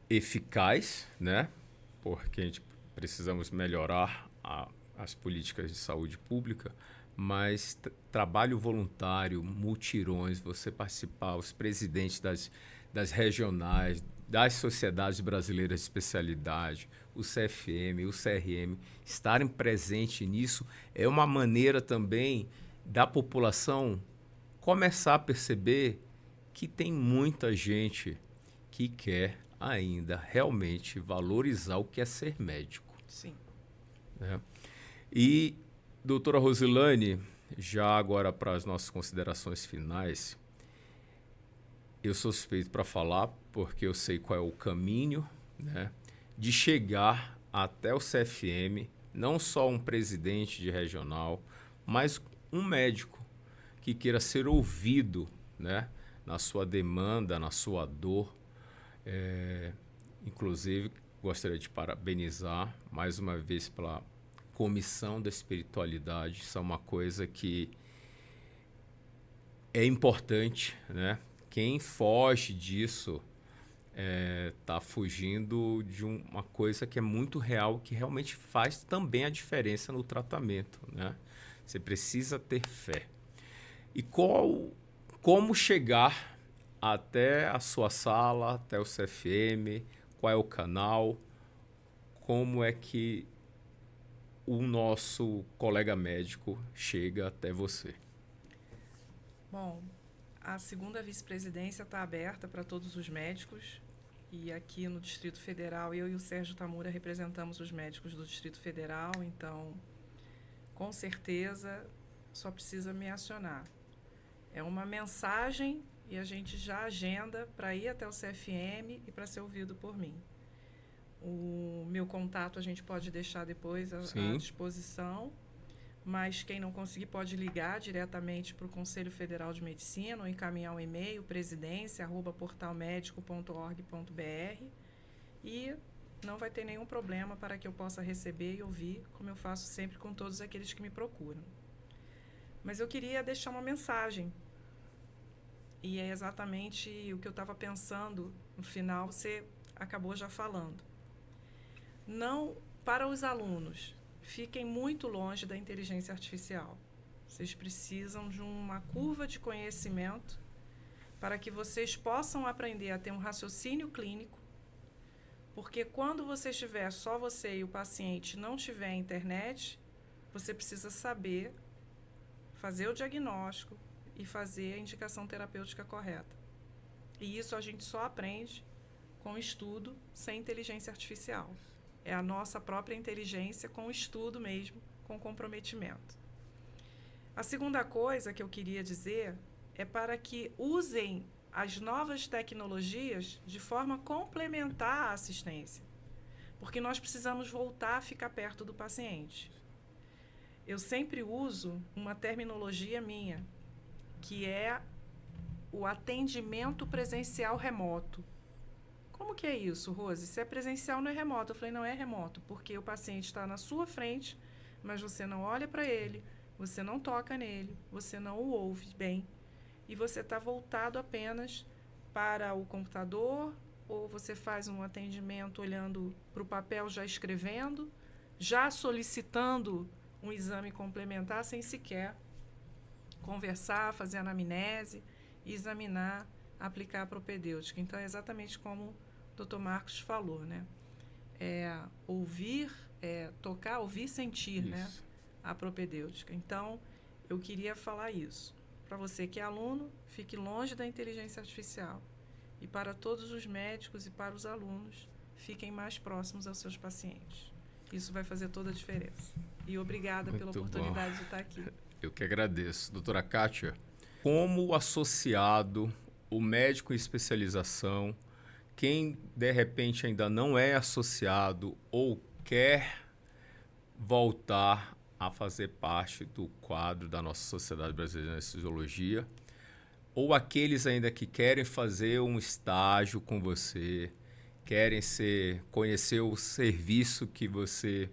eficaz, né? Porque a gente precisamos melhorar as políticas de saúde pública, mas trabalho voluntário, mutirões, você participar, os presidentes das regionais, das sociedades brasileiras de especialidade, o CFM, o CRM, estarem presentes nisso, é uma maneira também da população começar a perceber que tem muita gente que quer ainda realmente valorizar o que é ser médico. Sim. Né? E, doutora Rosilane, já agora para as nossas considerações finais, eu sou suspeito para falar, porque eu sei qual é o caminho, né, de chegar até o CFM, não só um presidente de regional, mas um médico que queira ser ouvido, né, na sua demanda, na sua dor. Inclusive, gostaria de parabenizar mais uma vez pela Comissão da Espiritualidade. Isso é uma coisa que é importante, né? Quem foge disso está fugindo de uma coisa que é muito real, que realmente faz também a diferença no tratamento, né? Você precisa ter fé. E como chegar até a sua sala, até o CFM, qual é o canal, como é que o nosso colega médico chega até você? Bom, a segunda vice-presidência está aberta para todos os médicos, e aqui no Distrito Federal, eu e o Sérgio Tamura representamos os médicos do Distrito Federal, então, com certeza, só precisa me acionar. É uma mensagem e a gente já agenda para ir até o CFM e para ser ouvido por mim. O meu contato a gente pode deixar depois à disposição, mas quem não conseguir pode ligar diretamente para o Conselho Federal de Medicina ou encaminhar um e-mail, presidência@portalmedico.org.br, e não vai ter nenhum problema para que eu possa receber e ouvir, como eu faço sempre com todos aqueles que me procuram. Mas eu queria deixar uma mensagem, e é exatamente o que eu estava pensando no final, você acabou já falando. Não, para os alunos, fiquem muito longe da inteligência artificial. Vocês precisam de uma curva de conhecimento para que vocês possam aprender a ter um raciocínio clínico, Porque quando você estiver só você e o paciente não tiver internet, você precisa saber fazer o diagnóstico e fazer a indicação terapêutica correta. E isso a gente só aprende com estudo, sem inteligência artificial. É a nossa própria inteligência com estudo mesmo, com comprometimento. A segunda coisa que eu queria dizer é para que usem as novas tecnologias de forma complementar à assistência, porque nós precisamos voltar a ficar perto do paciente. Eu sempre uso uma terminologia minha, que é o atendimento presencial remoto. Como que é isso, Rose? Se é presencial, não é remoto. Eu falei, não é remoto, porque o paciente está na sua frente, mas você não olha para ele, você não toca nele, você não o ouve bem, e você está voltado apenas para o computador, ou você faz um atendimento olhando para o papel, já escrevendo, já solicitando um exame complementar, sem sequer conversar, fazer anamnese e examinar, aplicar a propedêutica. Então, é exatamente como o Dr. Marcos falou, né? Ouvir, tocar, ouvir, sentir, né? A propedêutica. Então, eu queria falar isso. Para você que é aluno, fique longe da inteligência artificial. E para todos os médicos e para os alunos, fiquem mais próximos aos seus pacientes. Isso vai fazer toda a diferença. E obrigada pela oportunidade de estar aqui. Eu que agradeço. Doutora Kátia, como associado, o médico em especialização, quem de repente ainda não é associado ou quer voltar a fazer parte do quadro da nossa Sociedade Brasileira de Anestesiologia, ou aqueles ainda que querem fazer um estágio com você, querem conhecer o serviço que você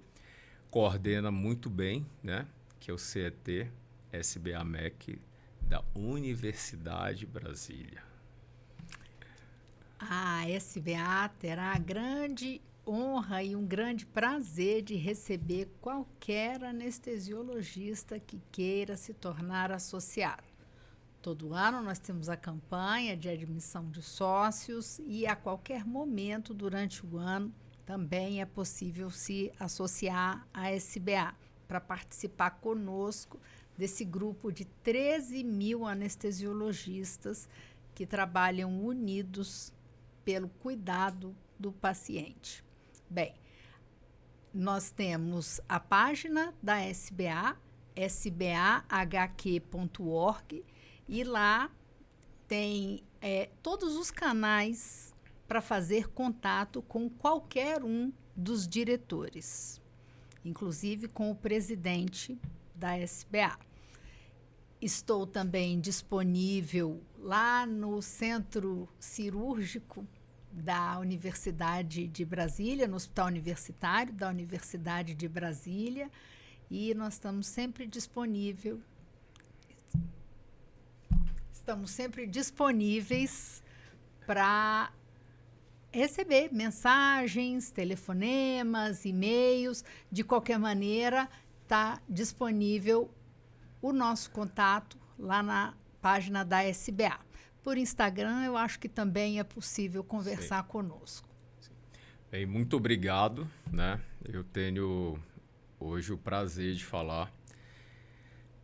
coordena muito bem, né? Que é o CET, SBA-MEC, da Universidade de Brasília. A SBA terá a grande honra e um grande prazer de receber qualquer anestesiologista que queira se tornar associado. Todo ano nós temos a campanha de admissão de sócios e a qualquer momento durante o ano também é possível se associar à SBA para participar conosco desse grupo de 13 mil anestesiologistas que trabalham unidos pelo cuidado do paciente. Bem, nós temos a página da SBA, sbahq.org, e lá tem todos os canais para fazer contato com qualquer um dos diretores, inclusive com o presidente da SBA. Estou também disponível lá no Centro Cirúrgico da Universidade de Brasília, no Hospital Universitário da Universidade de Brasília, e nós estamos sempre disponíveis para receber mensagens, telefonemas, e-mails. De qualquer maneira, está disponível o nosso contato lá na página da SBA. Por Instagram, eu acho que também é possível conversar conosco. Sim. Bem, muito obrigado, né? Eu tenho hoje o prazer de falar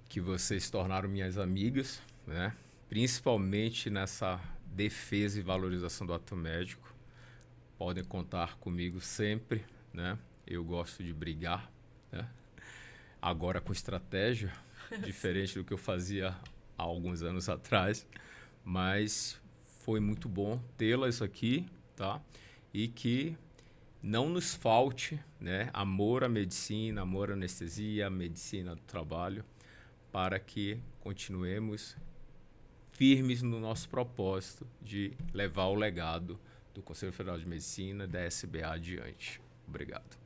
que vocês se tornaram minhas amigas, né? Principalmente nessa defesa e valorização do ato médico. Podem contar comigo sempre, né? Eu gosto de brigar, né? Agora com estratégia, diferente do que eu fazia há alguns anos atrás, mas foi muito bom tê-las aqui, tá? E que não nos falte, né, amor à medicina, amor à anestesia, à medicina do trabalho, para que continuemos firmes no nosso propósito de levar o legado do Conselho Federal de Medicina, da SBA, adiante. Obrigado.